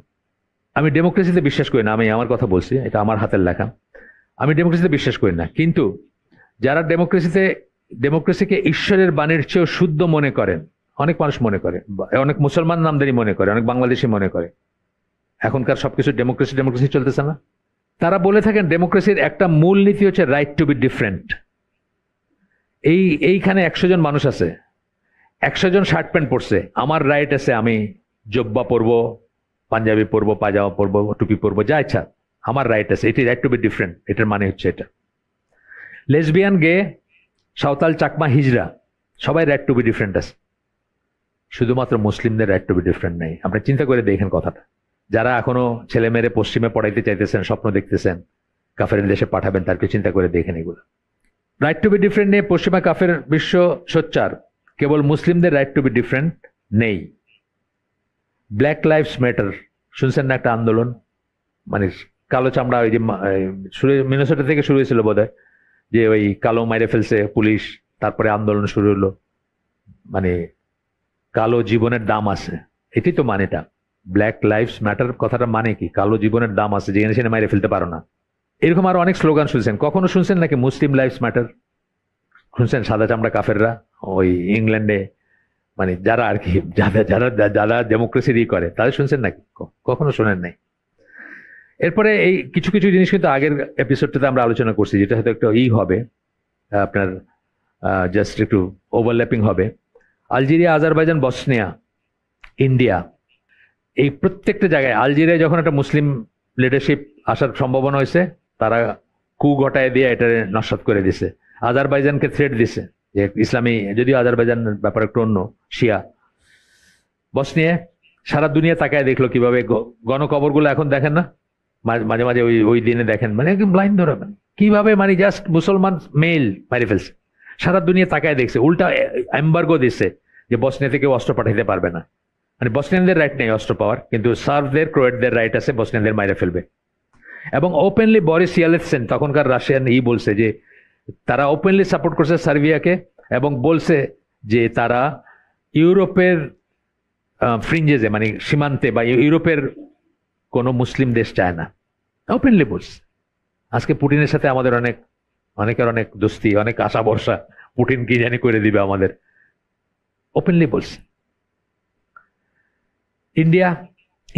আমি ডেমোক্রেসিতে বিশ্বাস করি না, আমি আমার কথা বলছি, এটা আমার হাতের লেখা। আমি ডেমোক্রেসিতে বিশ্বাস করি না, কিন্তু যারা ডেমোক্রেসিকে ঈশ্বরের বাণীর চেয়েও শুদ্ধ মনে করেন, অনেক মানুষ মনে করে, অনেক মুসলমান নামদারি মনে করে, অনেক বাংলাদেশি মনে করে এখনকার সবকিছু ডেমোক্রেসি চলতেছে না। তারা বলে থাকেন ডেমোক্রেসির একটা মূল নীতি হচ্ছে রাইট টু বি ডিফারেন্ট। এইখানে 100 জন মানুষ আছে, 100 জন শার্ট প্যান্ট পরছে, আমার রাইট আছে আমি জব্বা পরবো, পাঞ্জাবি পরবো, পাজামা পরবো, টুপি পরবো, যা ইচ্ছা, আমার রাইট আছে। এটি রাইট টু বি ডিফারেন্ট, এটার মানে হচ্ছে এটা। লেসবিয়ান, গে, সাঁওতাল, চাকমা, হিজড়া, সবাই রাইট টু বি ডিফারেন্ট আছে, শুধুমাত্র মুসলিমদের রাইট টু বি ডিফারেন্ট নেই। আপনি চিন্তা করে দেখেন কথাটা। যারা এখনো ছেলে মেয়েরে পশ্চিমে পড়াইতে চাইতেছেন, স্বপ্ন দেখতেছেন কাফের দেশে পাঠাবেন, তারকে চিন্তা করে দেখেন এগুলো। রাইট টু বি ডিফারেন্ট নিয়ে পশ্চিমা কাফের বিশ্ব সোচ্চার, কেবল মুসলিমদের রাইট টু বি ডিফারেন্ট নেই। ব্ল্যাক লাইভস ম্যাটার শুনছেন না? একটা আন্দোলন, মানে কালো চামড়া, ওই যে মিনেসোটা থেকে শুরু হয়েছিল বোধহয়, যে ওই কালো মাইরে ফেলছে পুলিশ, তারপরে আন্দোলন শুরু হলো। মানে কালো জীবনের দাম আছে, এটাই তো মানেটা। ব্ল্যাক লাইভস ম্যাটার কথাটা মানে কি? কালো জীবনের দাম আছে, যেখানে সেখানে মাইরে ফেলতে পারো না। এরকম আরো অনেক স্লোগান শুনছেন। কখনো শুনছেন নাকি মুসলিম লাইভস ম্যাটার? শুনছেন সাদা চামড়া কাফেররা ওই ইংল্যান্ডে, মানে যারা আর কি যারা ডেমোক্রেসি করে, তাদের শুনছেন নাকি? কখনো শোনেন নাই। এরপরে এই কিছু কিছু জিনিস কিন্তু আগের এপিসোডটাতে আমরা আলোচনা করছি, যেটা হয়তো একটা হবে আপনার, জাস্ট একটু ওভারল্যাপিং হবে। আলজেরিয়া, আজারবাইজান, বসনিয়া, ইন্ডিয়া, এই প্রত্যেকটা জায়গায় আলজেরিয়ায় যখন একটা মুসলিম লিডারশিপ আসার সম্ভাবনা হয়েছে, তারা কু ঘটায় দিয়ে এটা নস্যাৎ করে দিছে। আজারবাইজানকে থ্রেট দিছে যে ইসলামী, যদিও আজারবাইজান ব্যাপার একটু অন্য, শিয়া। বসনিয়া সারা দুনিয়া তাকায় দেখলো কিভাবে গণকবরগুলো এখন দেখেন না, মাঝে মাঝে ওই দিনে দেখেন, মানে একদম ব্লাইন্ড ধরাবেন কিভাবে, মানে জাস্ট মুসলমান মেল মারি ফেলছে। সারা দুনিয়া তাকায় দেখছে, উল্টা এম্বার্গো দিচ্ছে যে বসনিয়া থেকে অস্ত্র পাঠাইতে পারবে না। মানে বসনিয়ানদের রাইট নেই অস্ত্র পাওয়ার, কিন্তু সার্বদের, ক্রোয়েটদের রাইট আছে, বসনিয়ানদের মাইরে ফেলবে। এবং ওপেনলি বরিস ইয়েলৎসেন, তখনকার রাশিয়ান, বলছে যে তারা ওপেনলি সাপোর্ট করছে সার্বিয়াকে, এবং বলছে যে তারা ইউরোপের ফ্রিঞ্জেসে, মানে সীমান্তে বা ইউরোপের কোনো মুসলিম দেশ চায় না, ওপেনলি বলছে। আজকে পুটিনের সাথে আমাদের অনেকের অনেক দোস্তি, অনেক আশা ভরসা, পুটিন কি জানি করে দিবে আমাদের, ওপেনলি বলছে।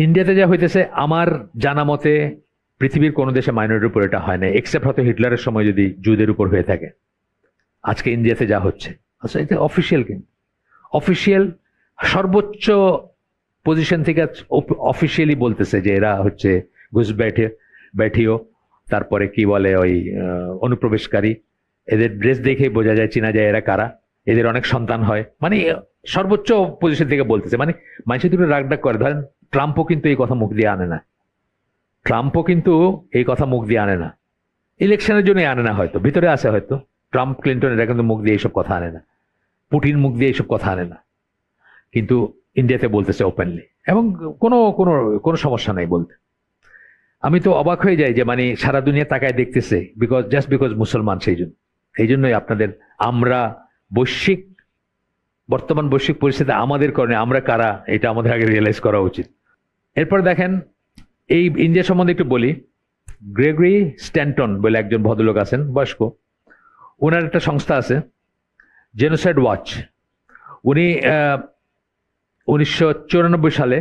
ইন্ডিয়াতে যা হইতেছে আমার জানা মতে পৃথিবীর কোন দেশে মাইনরিটির উপর এটা হয় না, এক্সেপ্ট হয়তো হিটলারের সময় যদি জুদের উপর হয়ে থাকে। আজকে ইন্ডিয়াতে যা হচ্ছে, আচ্ছা এটা অফিসিয়াল, কিন্তু অফিসিয়াল সর্বোচ্চ পজিশন থেকে অফিসিয়ালি বলতেছে যে এরা হচ্ছে ঘুষব্যাঠিও, তারপরে কি বলে ওই অনুপ্রবেশকারী, এদের ড্রেস দেখেই বোঝা যায়, চেনা যায় এরা কারা, এদের অনেক সন্তান হয়, মানে সর্বোচ্চ পজিশন থেকে বলতেছে। মানে মানুষের দুটো রাগ ডাক করে। ধরেন ট্রাম্পও কিন্তু এই কথা মুখ দিয়ে আনে না, ইলেকশনের জন্য আনে না, হয়তো ভিতরে আছে, হয়তো ট্রাম্প ক্লিন্টন এরা কিন্তু মুখ দিয়ে এইসব কথা আনে না, পুটিন মুখ দিয়ে এইসব কথা আনে না, কিন্তু ইন্ডিয়াতে বলতেছে ওপেনলি, এবং কোনো কোনো কোনো সমস্যা নাই বলতে। আমি তো অবাক হয়ে যাই যে মানে সারা দুনিয়া তাকায় দেখতেছে, বিকজ মুসলমান, সেই জন্যই আপনাদের আমরা বর্তমান বৈশ্বিক পরিস্থিতি আমাদের কারণে আমরা কারা এটা আমাদের আগে রিয়েলাইজ করা উচিত। এরপর দেখেন, এই ইন্ডিয়া সম্বন্ধে একটু বলি। গ্রেগরি স্ট্যান্টন বলে একজন ভদ্রলোক আছেন, বয়স্ক, ওনার একটা সংস্থা আছে জেনোসাইড ওয়াচ। উনি 1994 সালে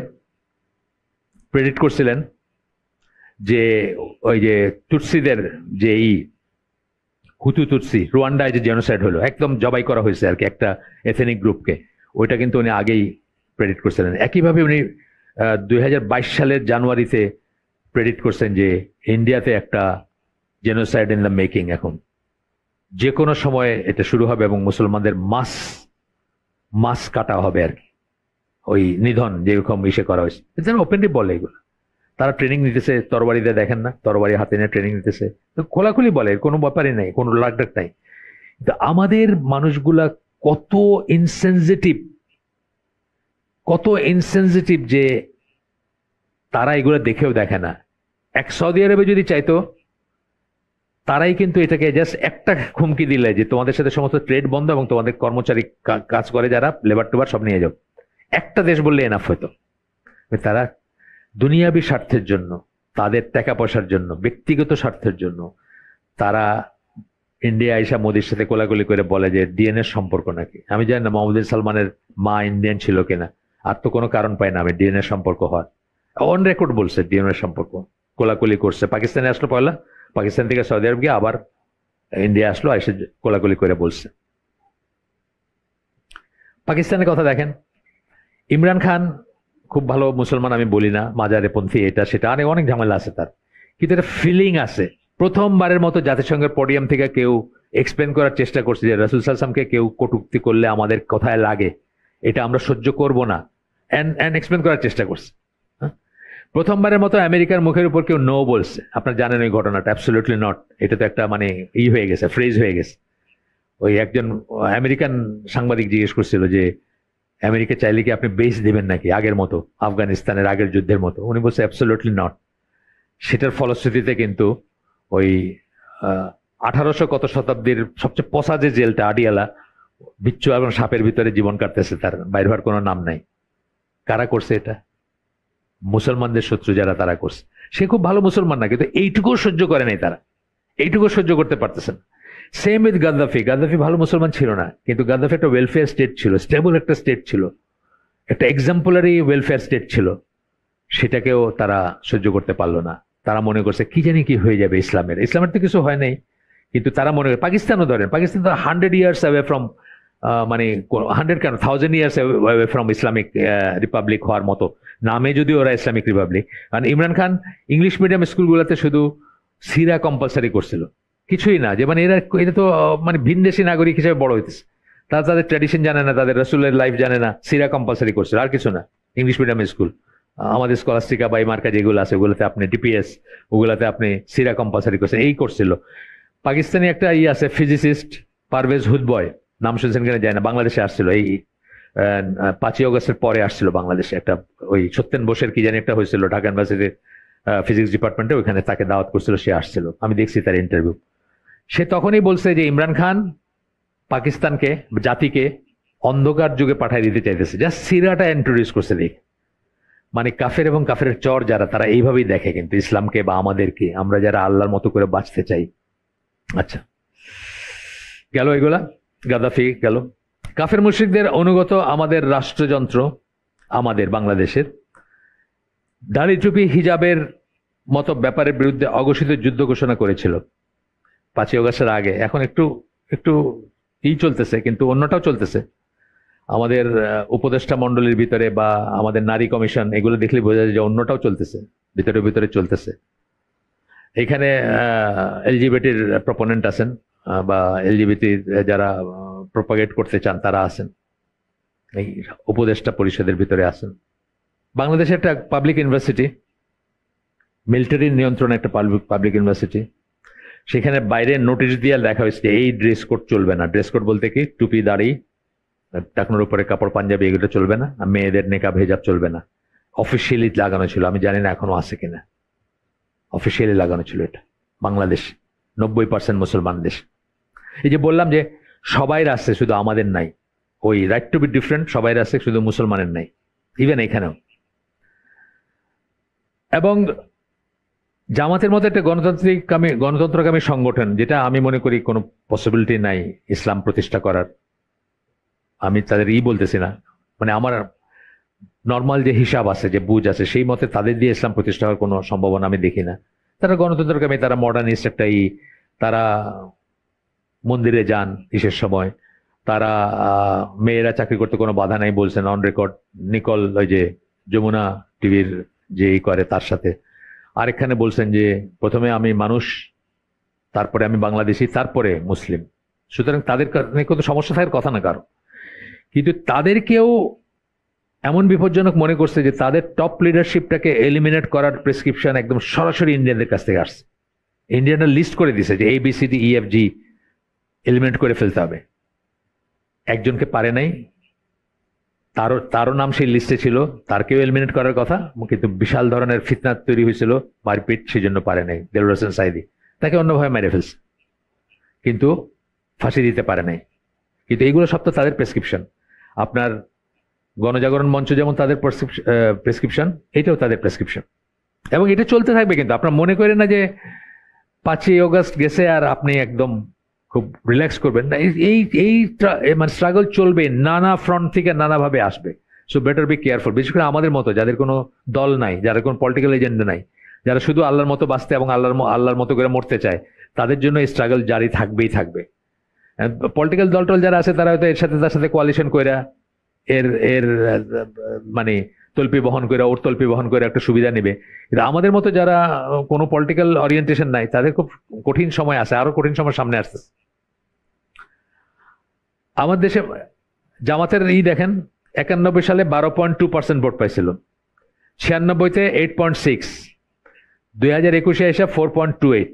প্রেডিক্ট করছিলেন যে ওই যে তুৎসিদের যে হুতু তুৎসি রুয়ান্ডায় যে জেনোসাইড হলো, একদম জবাই করা হয়েছে আর কি একটা এথেনিক গ্রুপকে, ওইটা কিন্তু উনি আগেই প্রেডিক্ট করছিলেন। একইভাবে উনি 2022 সালের জানুয়ারিতে প্রেডিক্ট করছেন যে ইন্ডিয়াতে একটা জেনোসাইড ইন দ্য মেকিং, এখন যে কোনো সময় এটা শুরু হবে এবং মুসলমানদের মাস কাটা হবে আর কি, ওই নিধন যেরকম ইসে করা হয়েছে। ওপেনলি বলে এগুলো, তারা ট্রেনিং নিতেছে, তরবারিতে দেখেন না, তরবারি হাতে নিয়ে ট্রেনিং নিতেছে, তো খোলাখুলি বলে, কোনো ব্যাপারই নাই, কোনো লাগ নাই। কিন্তু আমাদের মানুষগুলা কত ইনসেনসিটিভ যে তারা এগুলো দেখেও দেখে না। সৌদি আরবে যদি চাইতো, তারাই কিন্তু এটাকে জাস্ট একটা হুমকি দিলে যে তোমাদের সাথে সমস্ত ট্রেড বন্ধ এবং তোমাদের কর্মচারী কাজ করে যারা লেবার টুবার সব নিয়ে যাও, একটা দেশ বললে এনাফ হতো। তারা দুনিয়াবী স্বার্থের জন্য, তাদের টাকা পয়সার জন্য, ব্যক্তিগত স্বার্থের জন্য তারা ইন্ডিয়া আইসা মোদির সাথে কোলাকুলি করে বলে যে ডিএনএ সম্পর্ক নাকি। আমি জানি না মোহাম্মদ সালমানের মা ইন্ডিয়ান ছিল কিনা, আর তো কোনো কারণ পাই না আমি ডিএনএ সম্পর্ক হওয়ার। অন রেকর্ড বলছে ডিএনএ সম্পর্ক, কোলাকুলি করছে। পাকিস্তানে আসলো পয়লা, পাকিস্তান থেকে সৌদি আরব গিয়ে আবার ইন্ডিয়া আসলো, এসে কোলাকুলি করে বলছে। পাকিস্তানের কথা দেখেন, ইমরান খান খুব ভালো মুসলমান আমি বলি না, মাজারে পন্থী এটা সেটা অনেক ঝামেলা আছে তার, কিন্তু একটা ফিলিং আছে। প্রথমবারের মতো জাতিসংঘের পোডিয়াম থেকে কেউ এক্সপ্লেন করার চেষ্টা করছে যে রাসূল সাল্লাল্লাহু আলাইহি ওয়াসাল্লামকে কেউ কটূক্তি করলে আমাদের কথায় লাগে, এটা আমরা সহ্য করব না, এন্ড এক্সপ্লেন করার চেষ্টা করছে। প্রথমবারের মতো আমেরিকার মুখের উপর কেউ নো বলছে। আপনারা জানেন ওই ঘটনাটা, অ্যাবসলিউটলি নট, এটা তো একটা মানে হয়ে গেছে, ফ্রেজ হয়ে গেছে। ওই একজন আমেরিকান সাংবাদিক জিজ্ঞেস করছিল যে আমেরিকা চাইলে কি আপনি বেস দিবেন নাকি আগের মতো, আফগানিস্তানের আগের যুদ্ধের মতো? উনি বলছে অ্যাবসলিউটলি নট। সেটার ফলশ্রুতিতে কিন্তু ওই 1800 কত শতাব্দীর সবচেয়ে পচা যে জেলটা আডিয়ালা, বিচ্ছু এবং সাপের ভিতরে জীবন কাটতেছে, তার বাইর হওয়ার কোনো নাম নাই। কারা করছে এটা? মুসলমানদের শত্রু যারা, তারা করছে। সে খুব ভালো মুসলমান না, কিন্তু এইটুকুও সহ্য করে নাই তারা, এইটুকু সহ্য করতে পারতেছেন। Same with Gaddafi. গাদ্দাফি ভালো মুসলমান ছিল না, কিন্তু গাদ্দাফি একটা ওয়েলফেয়ার স্টেট ছিল, স্টেবল একটা স্টেট ছিল, একটা এক্সাম্পলারি ওয়েলফেয়ার স্টেট ছিল, সেটাকেও তারা সহ্য করতে পারলো না। তারা মনে করছে কি জানি কি হয়ে যাবে ইসলামের তো কিছু হয় নাই, কিন্তু তারা মনে করে, পাকিস্তানও ধরেন, পাকিস্তান তো 100 ইয়ার্স অ্যাওয়ে ফ্রম, মানে 100 কেন 1000 years away from Islamic Republic হওয়ার মতো, নামে যদি ওরা ইসলামিক রিপাবলিক। কারণ ইমরান খান ইংলিশ মিডিয়াম স্কুলগুলোতে শুধু সিরা কম্পালসারি করছিল, কিছুই না, যে মানে এটা তো মানে ভিনদেশী নাগরিক হিসেবে বড় হইতেছে, তারা তাদের ট্র্যাডিশন জানে না, তাদের রাসূলের লাইফ জানে না, সিরা কম্পালসারি করছিল, আর কিছু না। ইংলিশ মিডিয়াম স্কুল, আমাদের স্কলাস্টিকা বা মার্কা যেগুলো আছে ওগুলোতে আপনি ডিপিএস, ওগুলোতে আপনি সিরা কম্পালসারি করছেন, এই করছিল। পাকিস্তানি একটা আছে ফিজিসিস্ট পারভেজ হুদবয়, নাম শুনছেন কিনা যায় না, বাংলাদেশে আসছিল এই 5ই অগস্টের পরে আসছিল বাংলাদেশে। একটা ওই সত্যেন বোসের কি জানি একটা হয়েছিল ঢাকা ইউনিভার্সিটির ফিজিক্স ডিপার্টমেন্টে, ওইখানে তাকে দাওয়াত করছিল, সে আসছিল, আমি দেখছি তার ইন্টারভিউ। সে তখনই বলছে যে ইমরান খান পাকিস্তানকে, জাতিকে অন্ধকার যুগে পাঠাই দিতে চাইতেছে, জাস্ট সিরাটা ইন্ট্রোডিউস করছে। দেখ মানে কাফের এবং কাফের চর যারা, তারা এইভাবেই দেখে কিন্তু ইসলামকে বা আমাদেরকে, আমরা যারা আল্লাহর মতো করে বাঁচতে চাই। আচ্ছা, গেল এগুলা, গাদ্দাফি গেল। কাফের মুশরিকদের অনুগত আমাদের রাষ্ট্রযন্ত্র, আমাদের বাংলাদেশের দাড়ি টুপি হিজাবের মতো ব্যাপারের বিরুদ্ধে অঘোষিত যুদ্ধ ঘোষণা করেছিল 5ই অগস্টের আগে। এখন একটু একটু চলতেছে, কিন্তু অন্যটাও চলতেছে আমাদের উপদেষ্টা মণ্ডলীর ভিতরে, বা আমাদের নারী কমিশন, এগুলো দেখলে বোঝা যায় যে অন্যটাও চলতেছে, ভিতরে ভিতরে চলতেছে। এখানে এলজিবিটির প্রপোনেন্ট আছেন, বা এলজিবিটি যারা প্রপাগেট করতে চান তারা আছেন, এই উপদেষ্টা পরিষদের ভিতরে আছেন। বাংলাদেশে একটা পাবলিক ইউনিভার্সিটি, মিলিটারির নিয়ন্ত্রণে একটা পাবলিক ইউনিভার্সিটি, সেখানে বাইরে নোটিশ দিয়ে দেখা হয়েছে এই ড্রেস কোড চলবে না। ড্রেস কোড বলতে কি, টুপি দাড়ি, টাকনোর উপরে কাপড় পাঞ্জাবি, এগুলো চলবে না। মেয়েদের নেকাব হিজাব চলবে না। অফিসিয়ালি লাগানো ছিল, আমি জানি না এখনো আছে কিনা, অফিসিয়ালি লাগানো ছিল এটা। বাংলাদেশ 90% মুসলমান দেশ। এই যে বললাম যে সবাই আছে, শুধু আমাদের নাই। ওই রাইট টু বি ডিফারেন্ট সবাই আছে, শুধু মুসলমানের নাই, ইভেন এখানেও। এবং জামাতের মতো একটা গণতন্ত্রকামী সংগঠন, যেটা আমি মনে করি কোনো পসিবিলিটি নাই ইসলাম প্রতিষ্ঠা করার। আমি তাদের বলতেছি না, মানে আমার নর্মাল যে হিসাব আছে, যে বুঝ আছে, সেই মতে তাদের দিয়ে ইসলাম প্রতিষ্ঠা হওয়ার কোনো সম্ভাবনা আমি দেখি না। তারা গণতন্ত্রকামী, তারা মডার্নিস্ট একটা তারা মন্দিরে যান ইসের সময়, তারা মেয়েরা চাকরি করতে কোনো বাধা নাই বলছেন অন রেকর্ড। নিকল, ওই যে যমুনা টিভির যে করে, তার সাথে আরেকখানে বলছেন যে প্রথমে আমি মানুষ, তারপরে আমি বাংলাদেশি, তারপরে মুসলিম। সুতরাং তাদের কোনো সমস্যা থাকার কথা না কারো, কিন্তু তাদেরকেও এমন বিপজ্জনক মনে করছে যে তাদের টপ লিডারশিপটাকে এলিমিনেট করার প্রেসক্রিপশন একদম সরাসরি ইন্ডিয়ানদের কাছ থেকে আসছে। ইন্ডিয়ানরা লিস্ট করে দিছে যে ABCDEFG এলিমিনেট করে ফেলতে হবে। একজনকে পারে নাই, তারও নাম সেই লিস্টে ছিল, তারকেও এলিমিনেট করার কথা, কিন্তু বিশাল ধরনের ফিতনা তৈরি হয়েছিল, মারপিট, সেই জন্য পারে নাই। দেলোয়ার হোসেন সাইদি তাকে অন্যভাবে মেরে ফেলছে, কিন্তু ফাঁসি দিতে পারে নাই। কিন্তু এইগুলো সব তো তাদের প্রেসক্রিপশন। আপনার গণজাগরণ মঞ্চ যেমন তাদের প্রেসক্রিপশন, এটাও তাদের প্রেসক্রিপশন, এবং এটা চলতে থাকবে। কিন্তু আপনার মনে করেন না যে 5ই অগস্ট গেছে আর আপনি একদম খুব রিল্যাক্স করবেন না। এই মানে স্ট্রাগল চলবে, নানা ফ্রন্ট থেকে নানাভাবে আসবে। সো বেটার বি কেয়ারফুল, বিশেষ করে আমাদের মতো যাদের কোনো দল নাই, যাদের কোনো পলিটিক্যাল এজেন্ডা নাই, যারা শুধু আল্লাহর মতো বাঁচতে এবং আল্লাহর মতো করে মরতে চায়, তাদের জন্য এই স্ট্রাগল জারি থাকবেই থাকবে। পলিটিক্যাল দল যারা আছে, তারা হয়তো এর সাথে তার সাথে কোয়ালিশন কইরা এর মানে তল্পি বহন করে, ওর তল্পি বহন করে একটা সুবিধা নেবে। কিন্তু আমাদের মতো যারা কোনো পলিটিক্যাল ওরিয়েন্টেশন নাই, তাদের খুব কঠিন সময় আছে, আরো কঠিন সময় সামনে আসতেছে। আমার দেশে জামাতের দেখেন, 91 সালে 12.2% ভোট পাইছিল, 96-তে 8.6, 2021-এ এসে 4.28।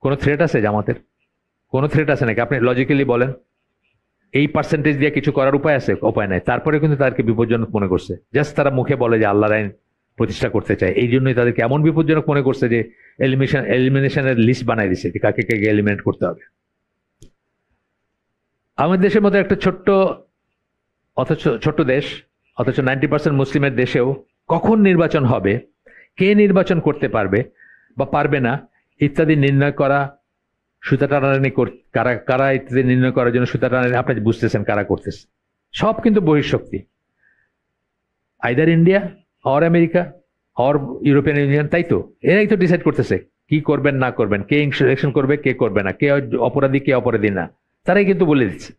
কোনো থ্রেট আছে জামাতের? কোনো থ্রেট আছে নাকি? আপনি লজিক্যালি বলেন, এই পার্সেন্টেজ দিয়ে কিছু করার উপায় আছে? উপায় নাই। তারপরে কিন্তু তাদেরকে বিপজ্জনক মনে করছে। জাস্ট তারা মুখে বলে যে আল্লাহর আইন প্রতিষ্ঠা করতে চায়, এই জন্যই তাদেরকে এমন বিপজ্জনক মনে করছে যে এলিমিনেশনের লিস্ট বানাই দিছে যে কাকে কাকে এলিমিনেট করতে হবে। আমাদের দেশের মধ্যে একটা ছোট্ট দেশ, অথচ 90% মুসলিমের দেশেও কখন নির্বাচন হবে, কে নির্বাচন করতে পারবে বা পারবে না ইত্যাদি নির্ণয় করা, সুতা টানাটানি কারা ইত্যাদি নির্ণয় করার জন্য সুতা টানাটানি, আপনি বুঝতেছেন কারা করতেছে। সব কিন্তু বহিঃশক্তি, either India or America or European Union. তাই তো, এরাই তো ডিসাইড করতেছে কি করবেন না করবেন, কে ইলেকশন করবে কে করবে না, কে অপরাধী কে অপরাধী না, তারাই কিন্তু বলে দিচ্ছে।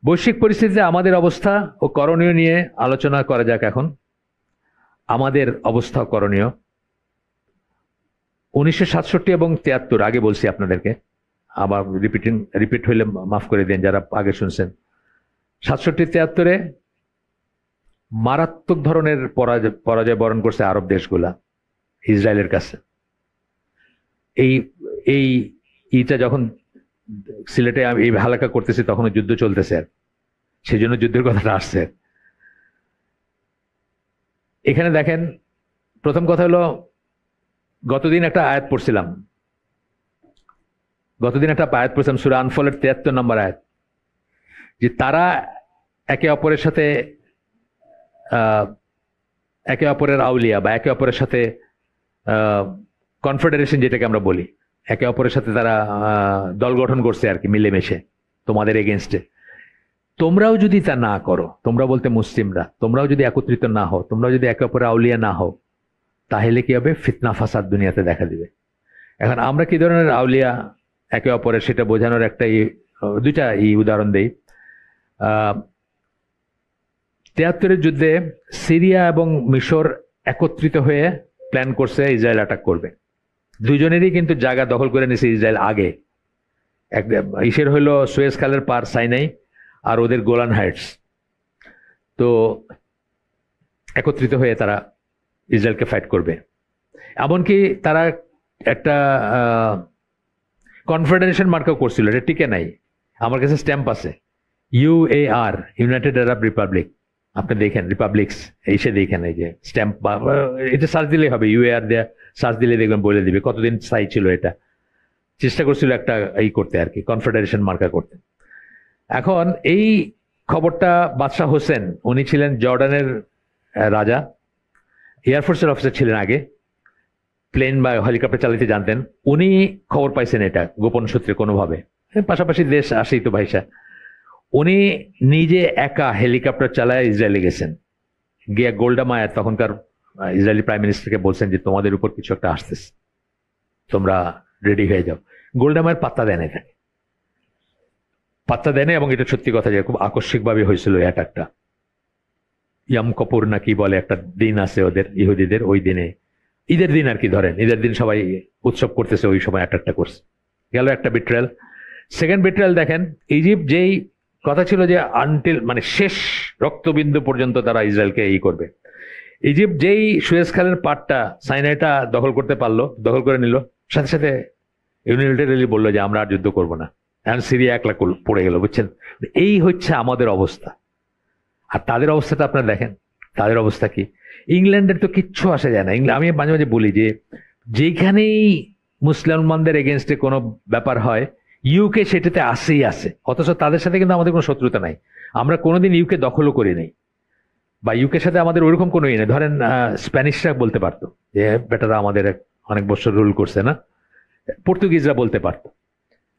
বৈশ্বিক পরিস্থিতিতে আমাদের অবস্থা ও করণীয় নিয়ে আলোচনা করা যাক এখন। আমাদের অবস্থা করণীয় 1967 এবং 73, আগে বলছি আপনাদেরকে, আবার রিপিট হইলে মাফ করে দিন যারা আগে শুনছেন। 67-73-এ মারাত্মক ধরনের পরাজয় বরণ করছে আরব দেশগুলা ইসরায়েলের কাছে। এইটা যখন সিলেটে এই হালাকা করতেছে, তখন যুদ্ধ চলতেছে, সেই জন্য যুদ্ধের কথাটা আসছে। এখানে দেখেন, প্রথম কথা হলো, গতদিন একটা আয়াত পড়ছিলাম সূরা আনফলের 73 নম্বর আয়াত, যে তারা একে অপরের সাথে একে অপরের আউলিয়া বা একে অপরের সাথে কনফেডারেশন যেটাকে আমরা বলি, একে অপরের সাথে তারা দল গঠন করছে আর কি, মিলেমিশে তোমাদের এগেনস্টে। তোমরাও যদি তা না করো, তোমরা বলতে মুসলিমরা, তোমরাও যদি একত্রিত না হও, তোমরাও যদি একে অপরের আউলিয়া না হও, তাহলে কি হবে? ফিতনা ফাসাদ দুনিয়াতে দেখা দিবে। এখন আমরা কি ধরনের আউলিয়া একে অপরের, সেটা বোঝানোর একটা দুইটা উদাহরণ দেই। 73-এর যুদ্ধে সিরিয়া এবং মিশর একত্রিত হয়ে প্ল্যান করছে ইসরায়েল অ্যাটাক করবে। দুজনেরই কিন্তু জায়গা দখল করে নিছে ইসরায়েল আগে। ইসের হইল সুয়েজ খালের পার সাইনাই, আর ওদের গোলান হাইটস। তো একত্রিত হয়ে তারা ইসরায়েলকে ফাইট করবে। এমনকি তারা একটা কনফেডারেশন মার্কও করছিল, এটা টিকে নাই। আমার কাছে স্ট্যাম্প আছে, UAR, ইউনাইটেড আরব রিপাবলিক। আপনি দেখেন রিপাবলিক্স এসে দেখেন, এই যে স্ট্যাম্প, এটা সার্চ দিলেই হবে, UAR দেয়া সার্চ দিলে দেখবেন বলে দিবে কতদিন স্থায়ী ছিল। এটা চেষ্টা করছিল একটা করতে আর কি, কনফেডারেশন মার্কা করতে। এখন এই খবরটা বাদশাহ হোসেন, উনি ছিলেন জর্ডানের রাজা, এয়ারফোর্সের অফিসার ছিলেন আগে, প্লেন বা হেলিকপ্টার চালাতে জানতেন। উনি খবর পাইছেন এটা গোপন সূত্রে কোনোভাবে, পাশাপাশি দেশ আসেই তো ভাইসা। উনি নিজে একা হেলিকপ্টার চালায় ইসরায়েলে গেছেন, গিয়ে গোল্ডা মায়ার, তখনকার ইসরায়েলি প্রাইম মিনিস্টারকে বলছেন যে তোমাদের উপর কিছু একটা আসতেছে, তোমরা রেডি হয়ে যাও। গোল্ডা মায়ের পাত্তা দেন, এখানে পাত্তা দেন। এবং এটা সত্যি কথা যে খুব আকস্মিকভাবে হয়েছিল অ্যাটাকটা। ইয়াম কপুর না কি বলে একটা দিন আছে ওদের ইহুদিদের, ওই দিনে ঈদের দিন আর কি, ধরেন ঈদের দিন সবাই উৎসব করতেছে, ওই সময় অ্যাটাকটা করছে। গেল একটা বিট্রায়াল। সেকেন্ড বিট্রায়াল দেখেন, ইজিপ্ট যেই কথা ছিল যে আনটিল মানে শেষ রক্তবিন্দু পর্যন্ত তারা ইসরায়েলকে করবে, ইজিপ্ট যেই সুয়েজ খালের পাটটা সাইনাইটা দখল করতে পারলো, দখল করে নিল, সাথে সাথে ইউনিলাটারালি বললো যে আমরা আর যুদ্ধ করব না। এখন সিরিয়া একলা পড়ে গেল, বুঝছেন? এই হচ্ছে আমাদের অবস্থা। আর তাদের অবস্থাটা আপনারা দেখেন, তাদের অবস্থা কি। ইংল্যান্ডের তো কিচ্ছু আসে যায় না। আমি মাঝে মাঝে বলি যে যেখানেই মুসলমানদের এগেনস্টে কোনো ব্যাপার হয়, ইউকে সেটাতে আসেই আসে, অথচ তাদের সাথে কিন্তু আমাদের কোনো শত্রুতা নাই। আমরা কোনোদিন ইউকে দখলও করি নাই, বা ইউকের সাথে আমাদের ওইরকম কোনো নেই। ধরেন স্প্যানিশরা বলতে পারতো যে বেটারা আমাদের অনেক বছর রুল করছে না, পর্তুগিজরা বলতে পারতো,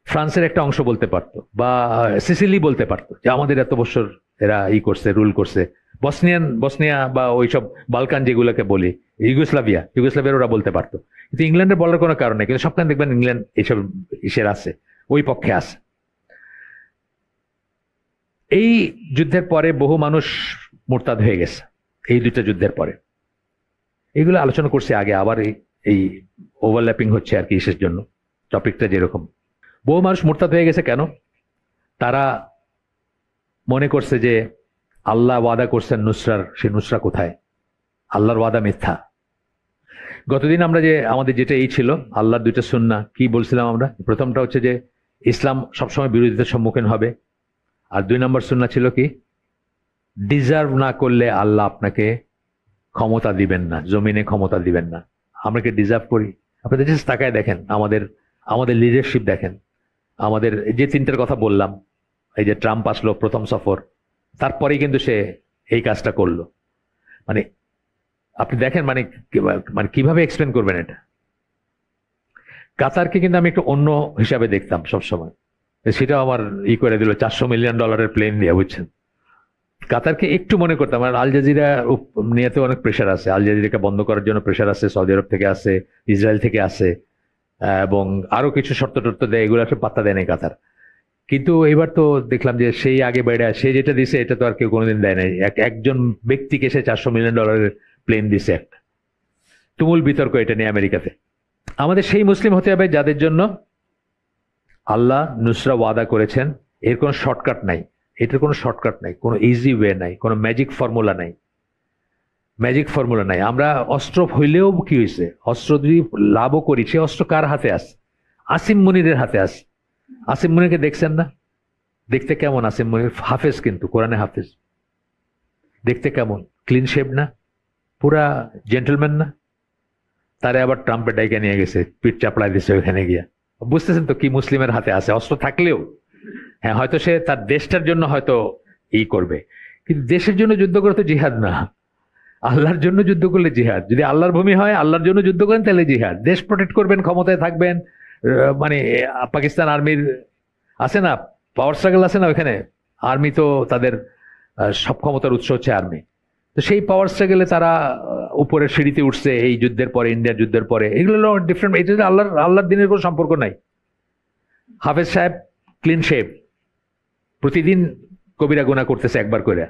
ফ্রান্সের একটা অংশ বলতে পারতো, বা সিসিলি বলতে পারতো যে আমাদের এত বছর এরা করছে, রুল করছে। বসনিয়া বা ওইসব বালকান যেগুলোকে বলি, ইউগোস্লাভিয়ার ওরা বলতে পারতো। কিন্তু ইংল্যান্ডের বলার কোনো কারণ নেই। কিন্তু সবখানে দেখবেন ইংল্যান্ড এইসব ইসের আছে, ওই পক্ষে আছে। এই যুদ্ধের পরে বহু মানুষ মোরতাদ হয়ে গেছে, এই দুইটা যুদ্ধের পরে। এইগুলো আলোচনা করছি আগে, আবার এই ওভারল্যাপিং হচ্ছে আর কি ইসের জন্য, টপিকটা যেরকম। বহু মানুষ মোরতাদ হয়ে গেছে কেন? তারা মনে করছে যে আল্লাহ ওয়াদা করছেন নুসরার, সে নুসরা কোথায়? আল্লাহর ওয়াদা মিথ্যা। গতদিন আমরা যে আমাদের যেটা ছিল আল্লাহর দুইটা সুন্নাহ, কি বলছিলাম আমরা? প্রথমটা হচ্ছে যে ইসলাম সবসময় বিরোধিতার সম্মুখীন হবে, আর 2 নম্বর সুন্নাহ ছিল কি? ডিজার্ভ না করলে আল্লাহ আপনাকে ক্ষমতা দিবেন না, জমিনে ক্ষমতা দিবেন না। আমরা কি ডিজার্ভ করি? আপনাদের জাস্ট তাকায় দেখেন, আমাদের লিডারশিপ দেখেন। আমাদের যে 3টার কথা বললাম, এই যে ট্রাম্প আসলো প্রথম সফর, তারপরেই কিন্তু সে এই কাজটা করলো। মানে আপনি দেখেন, মানে কিভাবে এক্সপ্লেন করবেন এটা? কাতারকে কিন্তু আমি একটু অন্য হিসাবে দেখতাম সবসময়, সেটাও আমার করে দিল $400 মিলিয়ন প্লেন দিয়ে, বুঝছেন? কাতারকে একটু মনে করতাম। আর আল জাজিরা নিয়েতে অনেক প্রেশার আছে, আল জাজিরাকে বন্ধ করার জন্য প্রেশার আছে, সৌদি আরব থেকে আছে, ইসরায়েল থেকে আছে, এবং আরো কিছু শর্ত টর্ত দেয়, এগুলো একটা পাত্তা দেয় নাই কাতার। কিন্তু এবার তো দেখলাম যে সেই আগে বেড়ে সে যেটা দিছে এটা তো আর কেউ কোনোদিন দেয় নাই। একজন ব্যক্তিকে সে $400 মিলিয়ন প্লেন দিছে। একটা তুমুল বিতর্ক এটা নিয়ে আমেরিকাতে। আমাদের সেই মুসলিম হতে হবে যাদের জন্য আল্লাহ নুসরা ওয়াদা করেছেন। এর কোনো শর্টকাট নাই, এটার কোনো শর্টকাট নাই, কোনো ইজি ওয়ে নাই, কোনো ম্যাজিক ফর্মুলা নাই, ম্যাজিক ফর্মুলা নাই। আমরা অস্ত্র হইলেও কি হয়েছে, অস্ত্র যদি লাভও করি, সে অস্ত্র কার হাতে আছে? আসিম মুনিরের হাতে আছে। আসিম মুনিরকে দেখছেন না? দেখতে কেমন আসিম মুনির? হাফেজ, কিন্তু কোরআনে হাফেজ। দেখতে কেমন? ক্লিন শেভ না? পুরা জেন্টলম্যান না? তারে আবার ট্রাম্পে ডাইকে নিয়ে গেছে, পিঠ চাপড়ায় দিছে ওখানে গিয়া। বুঝতেছেন তো কি মুসলিমের হাতে আছে অস্ত্র থাকলেও। হ্যাঁ, হয়তো সে তার দেশটার জন্য হয়তো করবে, কিন্তু দেশের জন্য যুদ্ধ করে তো জিহাদ না। আল্লাহর জন্য যুদ্ধ করলে জিহাদ, যদি আল্লাহর ভূমি হয় আল্লাহর জন্য যুদ্ধ করেন তাহলে জিহাদ। দেশ প্রোটেক্ট করবেন, ক্ষমতায় থাকবেন, মানে পাকিস্তান আর্মির আছে না পাওয়ার স্ট্রাগল আছে না ওইখানে, আর্মি তো তাদের সব ক্ষমতার উৎস হচ্ছে আর্মি। তো সেই পাওয়ার স্ট্রাগলে তারা উপরের সিঁড়িতে উঠছে এই যুদ্ধের পরে, ইন্ডিয়ার যুদ্ধের পরে। এগুলো ডিফারেন্ট, এটা আল্লাহর দিনের কোনো সম্পর্ক নাই। হাফেজ সাহেব ক্লিন শেভ, প্রতিদিন কবিরা গুনাহ করতেছে একবার করে।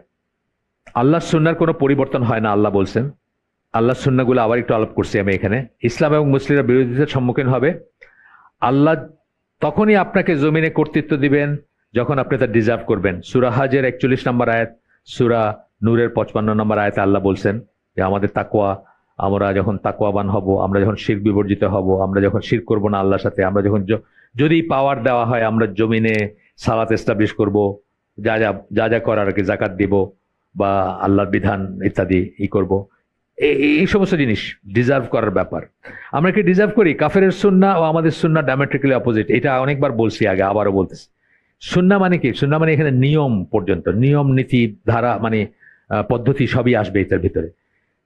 আল্লাহর সুন্নাহর কোনো পরিবর্তন হয় না, আল্লাহ বলছেন। আল্লাহর সুন্নাহগুলো আবার একটু আলাপ করছি আমি এখানে। ইসলাম এবং মুসলিমরা বিরোধিতার সম্মুখীন হবে। আল্লাহ তখনই আপনাকে জমিনে কর্তৃত্ব দিবেন যখন আপনি তা ডিজার্ভ করবেন। সূরা হাজের 41 নম্বর আয়াত, সূরা নূরের 55 নম্বর আয়াতে আল্লাহ বলছেন যে আমাদের তাকওয়া, আমরা যখন তাকওয়াবান হব, আমরা যখন শিরক বিবর্জিত হব, আমরা যখন শিরক করব না আল্লাহর সাথে, আমরা যখন যদি পাওয়ার দেওয়া হয় আমরা জমিনে সালাত এস্টাবলিশ করব, যা যা যা যা করার আগে জাকাত দিব বা আল্লাহর বিধান ইত্যাদি করব, এই সমস্ত জিনিস ডিজার্ভ করার ব্যাপার। আমরা কি ডিজার্ভ করি? কাফেরের সুন্নাহ ও আমাদের সুন্নাহ ডায়ামেট্রিক্যালি অপোজিট। এটা অনেকবার বলছি আগে, আবারও বলতেছি। সুন্নাহ মানে কি? সুন্নাহ মানে এখানে নিয়ম পর্যন্ত, নিয়ম নীতি ধারা মানে পদ্ধতি সবই আসবে এটার ভিতরে।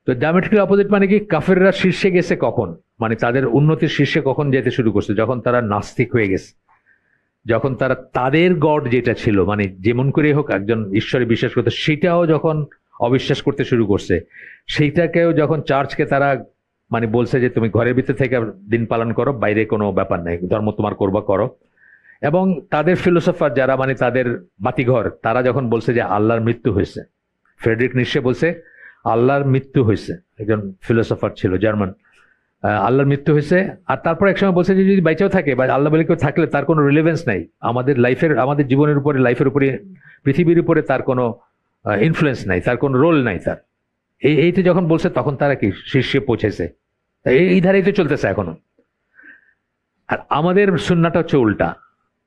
তো ডায়ামেট্রিক্যালি অপোজিট মানে কি? কাফেররা শীর্ষে গেছে কখন, মানে তাদের উন্নতির শীর্ষে কখন যেতে শুরু করছে? যখন তারা নাস্তিক হয়ে গেছে, যখন তারা তাদের গড যেটা ছিল, মানে যেমন করে হোক একজন ঈশ্বরে বিশ্বাস করতে, সেটাও যখন অবিশ্বাস করতে শুরু করছে, সেইটাকেও যখন চার্চকে তারা মানে বলছে যে তুমি ঘরের ভিতর থেকে দিন পালন করো, বাইরে কোনো ব্যাপার নাই, ধর্ম তোমার করবা করো। এবং তাদের ফিলোসফার যারা মানে তাদের বাতিঘর, তারা যখন বলছে যে আল্লাহর মৃত্যু হয়েছে, ফ্রেডরিক নিশ্চে বলছে আল্লাহর মৃত্যু হয়েছে, একজন ফিলোসফার ছিল জার্মান, আল্লাহর মৃত্যু হয়েছে। আর তারপর একসময় বলছে যে যদি বাইচাও থাকে বা আল্লাহ বলে কেউ থাকলে তার কোনো রিলেভেন্স নাই আমাদের লাইফের, আমাদের জীবনের উপরে, লাইফের উপরে, পৃথিবীর উপরে তার কোনো ইনফ্লুয়েন্স নাই, তার কোনো রোল নাই তার। এইটা যখন বলছে তখন তারা কি শীর্ষে পৌঁছেছে। এই ধারেই তো চলতেছে এখনো। আর আমাদের সুন্নাহটা হচ্ছে উল্টা।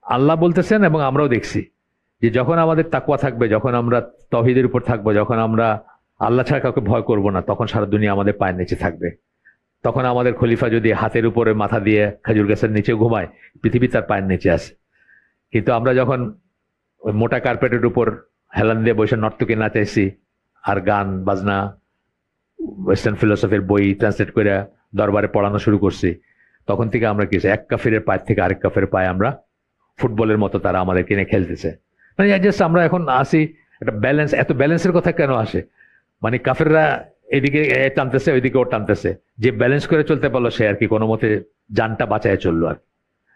আল্লাহ বলতেছেন এবং আমরাও দেখছি যে যখন আমাদের তাকওয়া থাকবে, যখন আমরা তাওহীদের উপর থাকবো, যখন আমরা আল্লাহ ছাড়া কাউকে ভয় করব না, তখন সারা দুনিয়া আমাদের পায়ের নিচে থাকবে। তখন আমাদের খলিফা যদি হাতের উপরে মাথা দিয়ে খেজুর গাছের নিচে ঘুমায়, পৃথিবী তার পায়ের নিচে আছে। কিন্তু আমরা যখন ওই মোটা কার্পেটের উপর হেলান দিয়ে বসে নর্তকী নাচাইছি আর গান বাজনা, ওয়েস্টার্ন ফিলোসফির বই ট্রান্সলেট করে দরবারে পড়ানো শুরু করছি, তখন থেকে আমরা কি এক কাফিরের পায়ের থেকে আরেক কাফের পায়ে আমরা ফুটবলের মতো তারা আমাদের কিনে খেলতেছে। মানে জাস্ট আমরা এখন আসি একটা ব্যালেন্স। এত ব্যালেন্সের কথা কেন আসে? মানে কাফেররা এদিকে টানতেছে, ওইদিকে ও টানতেছে, যে ব্যালেন্স করে চলতে পারলো সে আর কি কোনো মতে জানটা বাঁচায় চললো আর,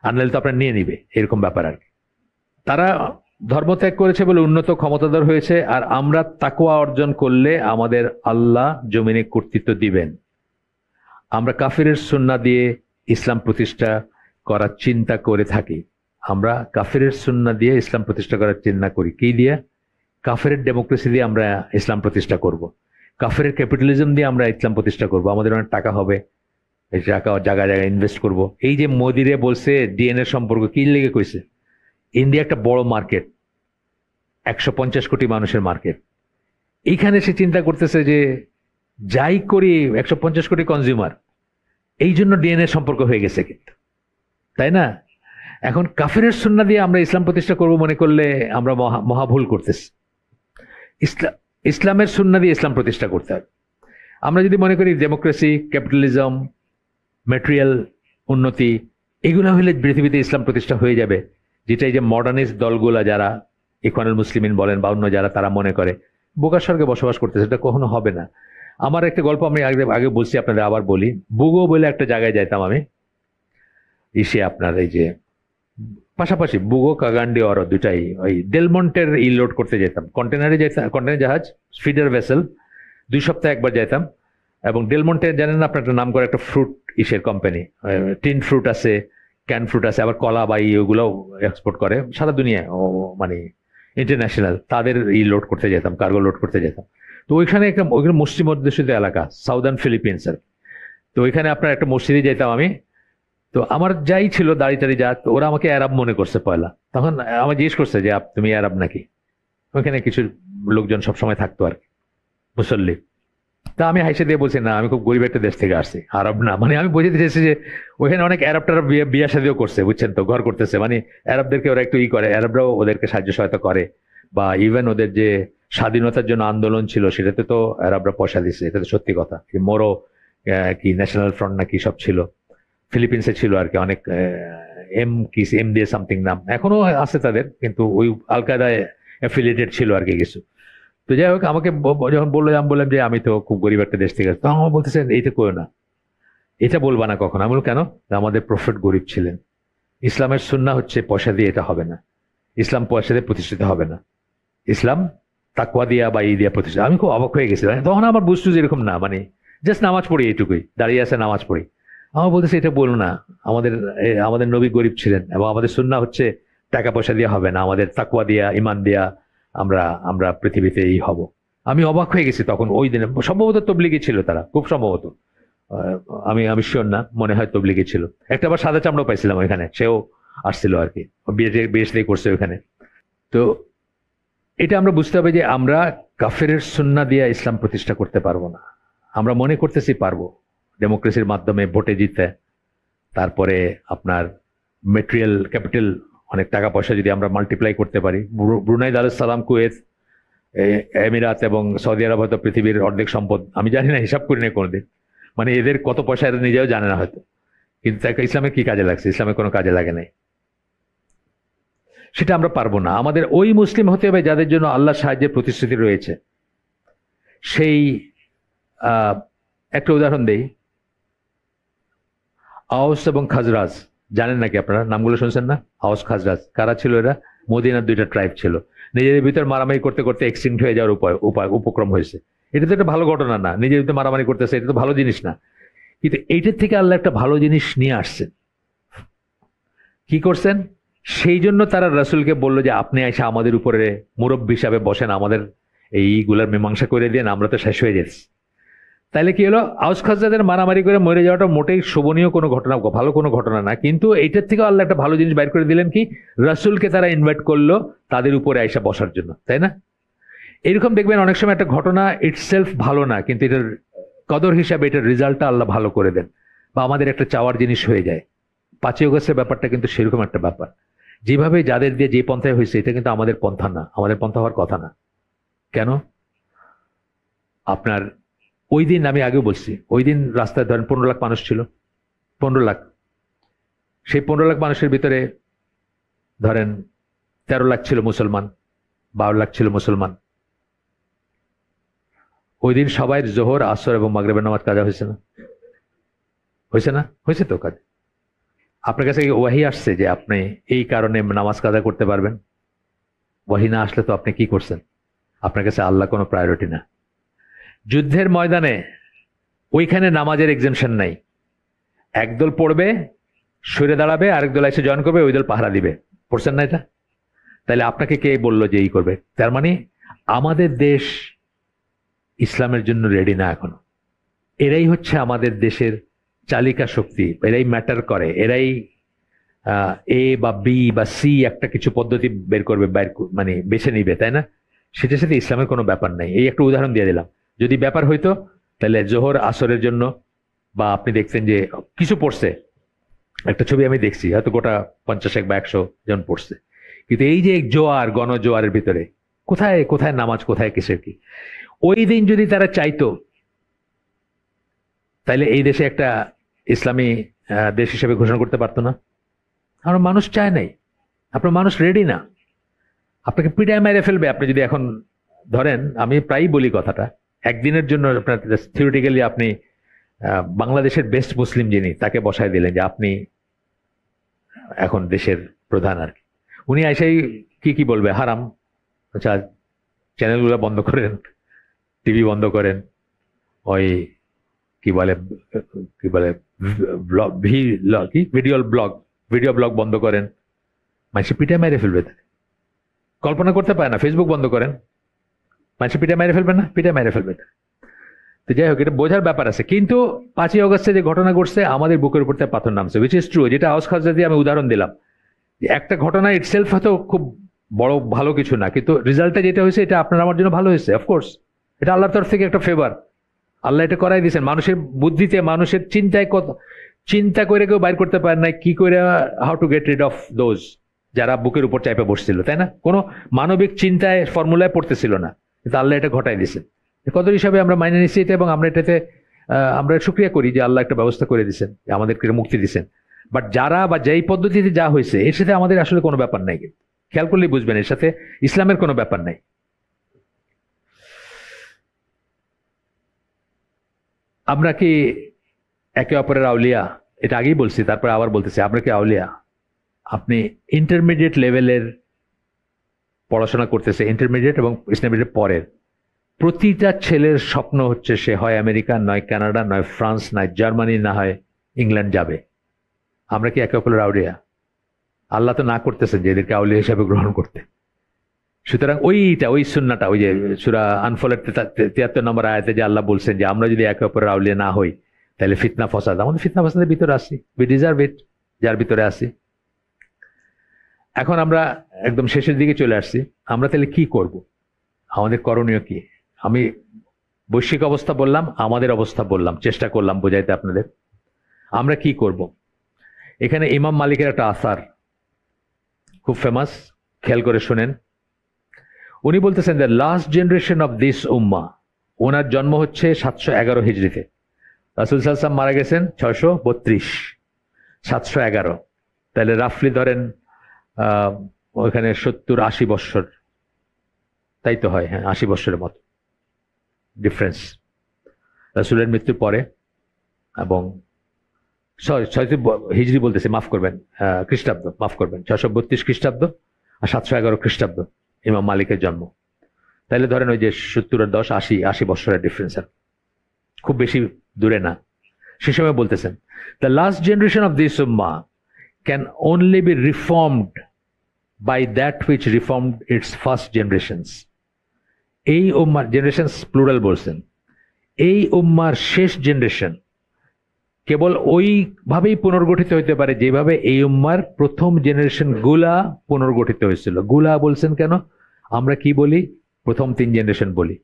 আর নাহলে তো আপনার নিয়ে নিবে, এরকম ব্যাপার আর কি। তারা ধর্ম ত্যাগ করেছে বলে উন্নত ক্ষমতাধর হয়েছে, আর আমরা তাকওয়া অর্জন করলে আমাদের আল্লাহ জমিনে কর্তৃত্ব দিবেন। আমরা কাফিরের সুন্নাহ দিয়ে ইসলাম প্রতিষ্ঠা করার চিন্তা করে থাকি। আমরা কাফিরের সুন্নাহ দিয়ে ইসলাম প্রতিষ্ঠা করার চিন্তা করি। কি দিয়ে? কাফেরের ডেমোক্রেসি দিয়ে আমরা ইসলাম প্রতিষ্ঠা করব। কাফেরের ক্যাপিটালিজম দিয়ে আমরা ইসলাম প্রতিষ্ঠা করব। আমাদের অনেক টাকা হবে, এই টাকা জায়গায় জায়গায় ইনভেস্ট করব। এই যে মোদিরে বলছে ডিএনএ সম্পর্ক, কি লেগে কইছে? ইন্ডিয়া একটা বড় মার্কেট, 150 কোটি মানুষের মার্কেট। এইখানে সে চিন্তা করতেছে যে যাই করি 150 কোটি কনজিউমার, এই জন্য ডিএনএ সম্পর্ক হয়ে গেছে কিন্তু, তাই না? এখন কাফিরের সুন্নাহ দিয়ে আমরা ইসলাম প্রতিষ্ঠা করব মনে করলে আমরা মহা ভুল করতেছি। ইসলামের সুন্নাহ দিয়ে ইসলাম প্রতিষ্ঠা করতে হবে। আমরা যদি মনে করি ডেমোক্রেসি, ক্যাপিটালিজম, ম্যাটেরিয়াল উন্নতি, এগুলো হলে পৃথিবীতে ইসলাম প্রতিষ্ঠা হয়ে যাবে, যেটা এই যে মডার্নিস্ট দলগুলা যারা ইখওয়ানুল মুসলিমিন বলেন বা অন্য যারা, তারা মনে করে বোকার স্বর্গে বসবাস করতেছে, এটা কখনো হবে না। আমার একটা গল্প আমি আগে বলছি, আপনাদের আবার বলি। বুগো বলে একটা জায়গায় যাইতাম আমি, ইসে আপনার এই যে পাশাপাশি বুগো কাগান্ডি অর দুটাই, ওই ডেলমন্টের লোড করতে যেতাম, কন্টেনারে যেতাম, কন্টেনার জাহাজ, ফিডার ভেসেল, 2 সপ্তাহে একবার যেতাম। এবং ডেলমন্টে জানেন আপনার একটা নাম করে একটা ফ্রুট ইসের কোম্পানি, টিন ফ্রুট আছে, ক্যান ফ্রুট আছে, আবার কলা বা ওগুলোও এক্সপোর্ট করে সারা দুনিয়ায়, মানে ইন্টারন্যাশনাল। তাদের লোড করতে যেতাম, কার্গো লোড করতে যেতাম। তো ওইখানে ওইখানে মুসলিম অধ্যুষিত এলাকা, সাউদার্ন ফিলিপিন্সের। তো ওইখানে আপনার একটা মসজিদে যেতাম আমি। তো আমার যাই ছিল দাড়ি টাড়ি যা, তো ওরা আমাকে আরব মনে করছে পয়লা। তখন আমার জিজ্ঞেস করছে যে তুমি আরব নাকি? ওইখানে কিছু লোকজন সবসময় থাকতো আর কি, মুসল্লি। তা আমি হাসে দিয়ে বলছি না, আমি খুব গরিব একটা দেশ থেকে আসছি, আরব না। মানে আমি বোঝাতে চেয়েছি যে ওইখানে অনেক আরব টারব বিয়া শাদিও করছে, বুঝছেন তো, ঘর করতেছে। মানে আরবদেরকে ওরা একটু করে, আরবরাও ওদেরকে সাহায্য সহায়তা করে, বা ইভেন ওদের যে স্বাধীনতার জন্য আন্দোলন ছিল, সেটাতে তো আরবরা পয়সা দিচ্ছে, এটা তো সত্যি কথা। কি মোরো কি ন্যাশনাল ফ্রন্ট নাকি সব ছিল, ফিলিপিন্সে ছিল আর কি, অনেক এম দিয়ে সামথিং নাম, এখনো আছে তাদের, কিন্তু ওই আল কায়দায় অ্যাফিলিয়েটেড ছিল আর কি কিছু। তো যাই হোক, আমাকে যখন বললো, আমি বললাম যে আমি তো খুব গরিব একটা দেশ থেকে আসছি, তখন আমার বলতেছে এইটা করো না, এটা বলবা না কখন। আমি বললাম কেন? আমাদের প্রফেট গরিব ছিলেন, ইসলামের সুন্নাহ হচ্ছে পয়সা দিয়ে এটা হবে না, ইসলাম পয়সা দিয়ে প্রতিষ্ঠিত হবে না, ইসলাম তাকওয়া দিয়া বা দিয়া প্রতিষ্ঠিত। আমি খুব অবাক হয়ে গেছিলাম তখন, আমার বুঝতো যে এরকম না, মানে জাস্ট নামাজ পড়ি, এইটুকুই, দাঁড়িয়ে আছে নামাজ পড়ি। আমার বলতেছে এটা বলো না, আমাদের আমাদের নবী গরিব ছিলেন এবং আমাদের সুন্নাহ হচ্ছে টাকা পয়সা দিয়ে হবে না, আমাদের তাকওয়া দিয়া ইমান দিয়া আমরা আমরা পৃথিবীতে এই হব। আমি অবাক হয়ে গেছি তখন, ওই দিনে সম্ভবত তবলিগি ছিল তারা, খুব সম্ভবত, আমি আমি শিওর না, মনে হয় তবলিগি ছিল। একটা আবার সাদা চামড়াও পাইছিলাম ওইখানে, সেও আসছিল আর কি, বিএসডি করছে ওইখানে। তো এটা আমরা বুঝতে হবে যে আমরা কাফেরের সুন্নাহ দিয়ে ইসলাম প্রতিষ্ঠা করতে পারবো না। আমরা মনে করতেছি পারবো, ডেমোক্রেসির মাধ্যমে ভোটে জিতে, তারপরে আপনার মেটেরিয়াল ক্যাপিটাল, অনেক টাকা পয়সা যদি আমরা মাল্টিপ্লাই করতে পারি। ব্রুনাই দারুস সালাম, কুয়েত, এমিরাত এবং সৌদি আরব হয়তো পৃথিবীর অর্ধেক সম্পদ, আমি জানি না, হিসাব করি না কোনোদিন, মানে এদের কত পয়সা এরা নিজেও জানে না হয়তো, কিন্তু ইসলামের কি কাজে লাগছে? ইসলামের কোনো কাজে লাগে নাই। সেটা আমরা পারবো না। আমাদের ওই মুসলিম হতে হবে যাদের জন্য আল্লাহর সাহায্যের প্রতিশ্রুতি রয়েছে। সেই একটা উদাহরণ দেই, আওস এবং খাজরাজ, জানেন নাকি আপনারা? নামগুলো শুনছেন না? আওস খাজরাজ কারা ছিল? এরা মদিনার দুইটা ট্রাইব ছিল, নিজেদের ভিতর মারামারি করতে করতে এক্সটিংক্ট হয়ে যাওয়ার উপক্রম হয়েছে। এটা তো একটা ভালো ঘটনা না, নিজের ভিতরে মারামারি করতেছে, এটা তো ভালো জিনিস না। কিন্তু এইটার থেকে আল্লাহ একটা ভালো জিনিস নিয়ে আসছেন। কি করছেন? সেই জন্য তারা রাসূলকে বলল যে আপনি এসে আমাদের উপরে মুরব্বী হিসাবে বসেন, আমাদের এইগুলার মীমাংসা করে দেন, আমরা তো শেষ হয়ে যাচ্ছি। তাহলে কি হলো? আউস খাজরাজের মারামারি করে মরে যাওয়াটা মোটেই শোভনীয় কোনো ঘটনা, ভালো কোনো ঘটনা না, কিন্তু এইটার থেকে আল্লাহ একটা ভালো জিনিস বাইর করে দিলেন, কি? রাসূলকে তারা ইনভাইট করলো তাদের উপরে আইসা বসার জন্য, তাই না? এরকম দেখবেন অনেক সময় একটা ঘটনা ইটসেলফ ভালো না, কিন্তু এটার কদর হিসাবে এটার রেজাল্টটা আল্লাহ ভালো করে দেন, বা আমাদের একটা চাওয়ার জিনিস হয়ে যায়। 5ই অগস্টের ব্যাপারটা কিন্তু সেরকম একটা ব্যাপার, যেভাবে যাদের দিয়ে যে পন্থায় হয়েছে, এটা কিন্তু আমাদের পন্থা না, আমাদের পন্থা হওয়ার কথা না। কেন? আপনার ওই দিন, আমি আগেও বলছি, ওই দিন রাস্তায় ধরেন 15 লাখ মানুষ ছিল, 15 লাখ। সেই 15 লাখ মানুষের ভিতরে ধরেন 13 লাখ ছিল মুসলমান, 12 লাখ ছিল মুসলমান। ওই দিন সবাই জোহর, আসর এবং মাগরিবের নামাজ কাজা হয়েছে না? হয়েছে না? হয়েছে তো কাজ। আপনার কাছে ওয়াহি আসছে যে আপনি এই কারণে নামাজ কাজা করতে পারবেন? ওয়াহি না আসলে তো আপনি কি করছেন? আপনার কাছে আল্লাহ কোনো প্রায়োরিটি না। যুদ্ধের ময়দানে ওইখানে নামাজের এক্সেমশন নাই, একদল পড়বে, সরে দাঁড়াবে, আরেক দল এসে জয়েন করবে, ওই দল পাহারা দিবে। পড়ছেন না এটা? তাহলে আপনাকে কে বললো যে এই করবে? তার মানে আমাদের দেশ ইসলামের জন্য রেডি না এখনো। এরাই হচ্ছে আমাদের দেশের চালিকা শক্তি, এরাই ম্যাটার করে, এরাই এ বা বি বা সি একটা কিছু পদ্ধতি বের করবে, মানে বেছে নিবে, তাই না? সেটার সাথে ইসলামের কোনো ব্যাপার নাই। এই একটা উদাহরণ দিয়ে দিলাম। যদি ব্যাপার হইতো তাহলে জোহর আসরের জন্য, বা আপনি দেখছেন যে কিছু পড়ছে, একটা ছবি আমি দেখছি, হয়তো গোটা 50 বা 100 জন পড়ছে, কিন্তু এই যে জোয়ার, গণজোয়ারের ভিতরে কোথায় কোথায় নামাজ, কোথায় কিসের কি? ওই দিন যদি তারা চাইতো, তাহলে এই দেশে একটা ইসলামী দেশ হিসেবে ঘোষণা করতে পারতো না? আমরা মানুষ চায় নাই, আপনার মানুষ রেডি না, আপনাকে পিটায় মেরে ফেলবে। আপনি যদি এখন ধরেন, আমি প্রায়ই বলি কথাটা, একদিনের জন্য আপনার থিওরিটিক্যালি আপনি বাংলাদেশের বেস্ট মুসলিম যিনি, তাকে বসায় দিলেন যে আপনি এখন দেশের প্রধান আর কি, উনি এসেই কি কি বলবে? হারাম, আচ্ছা চ্যানেলগুলো বন্ধ করেন, টিভি বন্ধ করেন, ওই কি বলে কি বলে ভিডিও ব্লগ বন্ধ করেন, মানুষ পিঠে মেরে ফেলবে। কল্পনা করতে পারে না, ফেসবুক বন্ধ করেন, মানুষ পিঠে মেরে ফেলবে না? পিঠে মেরে ফেলবে। তো যাই হোক, এটা বোঝার ব্যাপার আছে। কিন্তু 5ই অগস্টে যে ঘটনা ঘটছে, আমাদের বুকের উপর থেকে পাথর নামছে, উইচ ইজ ট্রু। যেটা আওস খাজরা দিয়ে আমি উদাহরণ দিলাম, একটা ঘটনা ইটসেলফ হয়তো খুব বড় ভালো কিছু না, কিন্তু রেজাল্টটা যেটা হয়েছে এটা আপনার আমার জন্য ভালো হয়েছে। অফকোর্স এটা আল্লাহর তরফ থেকে একটা ফেভার, আল্লাহ এটা করাই দিয়েছেন। মানুষের বুদ্ধিতে, মানুষের চিন্তায়, কত চিন্তা করে কেউ বাইর করতে পারে না কি করে how to get rid of those যারা বুকের উপর চাইপে বসছিল, তাই না? কোনো মানবিক চিন্তায়, ফর্মুলায় পড়তেছিল না কিন্তু আল্লাহ এটা ঘটাই দিয়েছেন। কদর হিসাবে আমরা মাইনে নিচ্ছি এটা, এবং আমরা এটাতে আমরা শুকরিয়া করি যে আল্লাহ একটা ব্যবস্থা করে দিয়েছেন, আমাদেরকে মুক্তি দিয়েছেন। বাট যারা বা যেই পদ্ধতিতে যা হয়েছে এর সাথে আমাদের আসলে কোনো ব্যাপার নাই, কিন্তু খেয়াল করলেই বুঝবেন এর সাথে ইসলামের কোনো ব্যাপার নাই। আমরা কি একে অপরের আউলিয়া? এটা আগেই বলছি, তারপরে আবার বলতেছি, আমরা কি আউলিয়া? আপনি ইন্টারমিডিয়েট লেভেলের পড়াশোনা করতেছে, ইন্টারমিডিয়েট এবং ইন্টারমিডিয়েট পরের প্রতিটা ছেলের স্বপ্ন হচ্ছে সে হয় আমেরিকা, নয় কানাডা, নয় ফ্রান্স, নয় জার্মানি, না হয় ইংল্যান্ড যাবে। আমরা কি একে অপরের আউলিয়া? আল্লাহ তো না করতেছেন যে এদেরকে আউলিয়া হিসাবে গ্রহণ করতে। সুতরাং ওই সুন্নাটা, ওই যে সূরা আনফলের 73 নম্বর আয়াতে যে আল্লাহ বলছেন যে আমরা যদি একে অপরের আউলিয়া না হই তাহলে ফিতনা ফসাদ, আমাদের ফিতনা ফসাদের ভিতরে আসি, উই ডিজার্ভ ইট, যার ভিতরে আসি। এখন আমরা একদম শেষের দিকে চলে আসছি। আমরা তাহলে কি করব? আমাদের করণীয় কি? আমি বৈশ্বিক অবস্থা বললাম, আমাদের অবস্থা বললাম, চেষ্টা করলাম বোঝাইতে আপনাদের। আমরা কি করব? এখানে ইমাম মালিকের একটা আসার খুব ফেমাস, খেয়াল করে শুনেন। উনি বলতেছেন the last generation of this উম্মা, ওনার জন্ম হচ্ছে 711 হিজরিতে, রাসূল সাল্লাল্লাহু আলাইহি ওয়াসাল্লাম মারা গেছেন 632, 711, তাহলে রাফলি ধরেন ওইখানে 70-80 বৎসর, তাই তো হয়, হ্যাঁ 80 বৎসরের মতো ডিফারেন্স রাসূলের মৃত্যুর পরে। এবং হিজরি বলতেছে, মাফ করবেন, খ্রিস্টাব্দ, মাফ করবেন, 632 খ্রিস্টাব্দ আর 711 খ্রিস্টাব্দ ইমাম মালিকের জন্ম। তাহলে ধরেন ওই যে 70 আর 10, 80 বৎসরের ডিফারেন্স, আর খুব বেশি দূরে না। সে সময় বলতেছেন the last generation of this উম্মাহ can only be reformed by that which reformed its first generations. এই উম্মার, জেনারেশনস প্লুরাল বলছেন, এই উম্মার শেষ জেনারেশন কেবল ওইভাবেই পুনর্গঠিত হইতে পারে যেভাবে এই উম্মার প্রথম জেনারেশন গুলা পুনর্গঠিত হয়েছিল। গুলা বলছেন কেন? আমরা কি বলি? প্রথম 3 জেনারেশন বলি।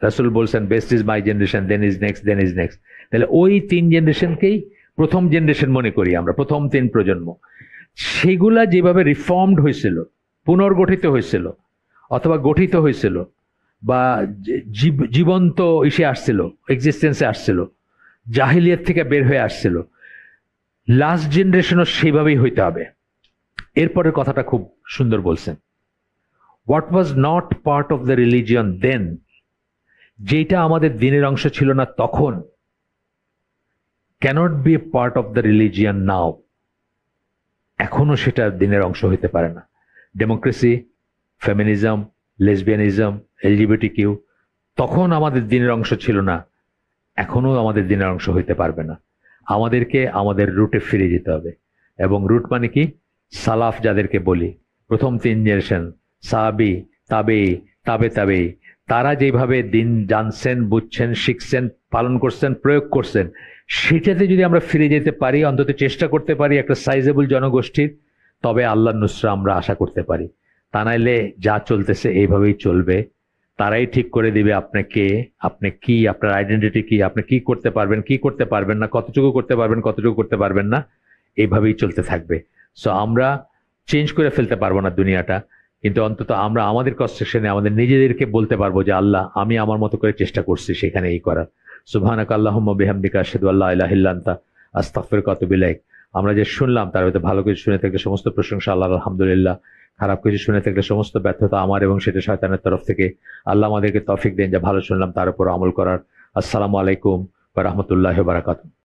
রাসূল বলছেন best is my generation, then is next, then is next. তাহলে ওই 3 জেনারেশনকেই প্রথম জেনারেশন মনে করি আমরা, প্রথম 3 প্রজন্ম। সেগুলা যেভাবে রিফর্মড হয়েছিল, পুনর্গঠিত হয়েছিল, অথবা গঠিত হয়েছিল, বা জীবন্ত ইসে আসছিল, এক্সিস্টেন্সে আসছিল, জাহিলিয়াত থেকে বের হয়ে আসছিল, লাস্ট জেনারেশনও সেইভাবেই হইতে হবে। এরপরের কথাটা খুব সুন্দর বলছেন, what was not part of the religion then, যেটা আমাদের দিনের অংশ ছিল না তখন, cannot be a part of the religion now, এখনো সেটা দিনের অংশ হইতে পারে না। ডেমোক্রেসি, ফেমিনিজম, লেসবিয়ানিজম, এলজিবিটিকিউ তখন আমাদের দিনের অংশ ছিল না, এখনো আমাদের দিনের অংশ হইতে পারবে না। আমাদেরকে আমাদের রুটে ফিরে যেতে হবে। এবং রুট মানে কি? সালাফ যাদেরকে বলি, প্রথম 3 জেনারেশন, সাহাবি, তাবেঈ, তাবেঈ, তারা যেভাবে দিন জানছেন, বুঝছেন, শিখছেন, পালন করছেন, প্রয়োগ করছেন, সেটাতে যদি আমরা ফিরে যেতে পারি, অন্তত চেষ্টা করতে পারি একটা সাইজেবল জনগোষ্ঠীর, তবে আল্লাহর নুসরা আমরা আশা করতে পারি। তা নাইলে যা চলতেছে এইভাবেই চলবে। তারাই ঠিক করে দিবে আপনি কে, আপনি কি, আপনার আইডেন্টিটি কি, আপনি কি করতে পারবেন, কি করতে পারবেন না, কতটুকু করতে পারবেন, কতটুকু করতে পারবেন না, এইভাবেই চলতে থাকবে। সো আমরা চেঞ্জ করে ফেলতে পারবো না দুনিয়াটা, কিন্তু অন্তত আমরা আমাদের কনস্ট্রাকশনে আমাদের নিজেদেরকে বলতে পারবো যে আল্লাহ, আমি আমার মতো করে চেষ্টা করছি সেখানে এই করার। সুবহানাকা আল্লাহুম্মা বিহামদিকা আশহাদু আল্লা ইলাহা ইল্লা আনতা আস্তাগফিরুকা ওয়া আতুবু ইলাইক। আমরা যে শুনলাম তার হয়তো ভালো কিছু শুনে থাকলে সমস্ত প্রশংসা আল্লাহর, আলহামদুলিল্লাহ। খারাপ কিছু শুনে থাকলে সমস্ত ব্যর্থতা আমার এবং সেটা শয়তানের তরফ থেকে। আল্লাহ আমাদেরকে তৌফিক দেন যা ভালো শুনলাম তার উপর আমল করার। আসসালামু আলাইকুম ওয়া রাহমাতুল্লাহি ওয়া বারাকাতুহু।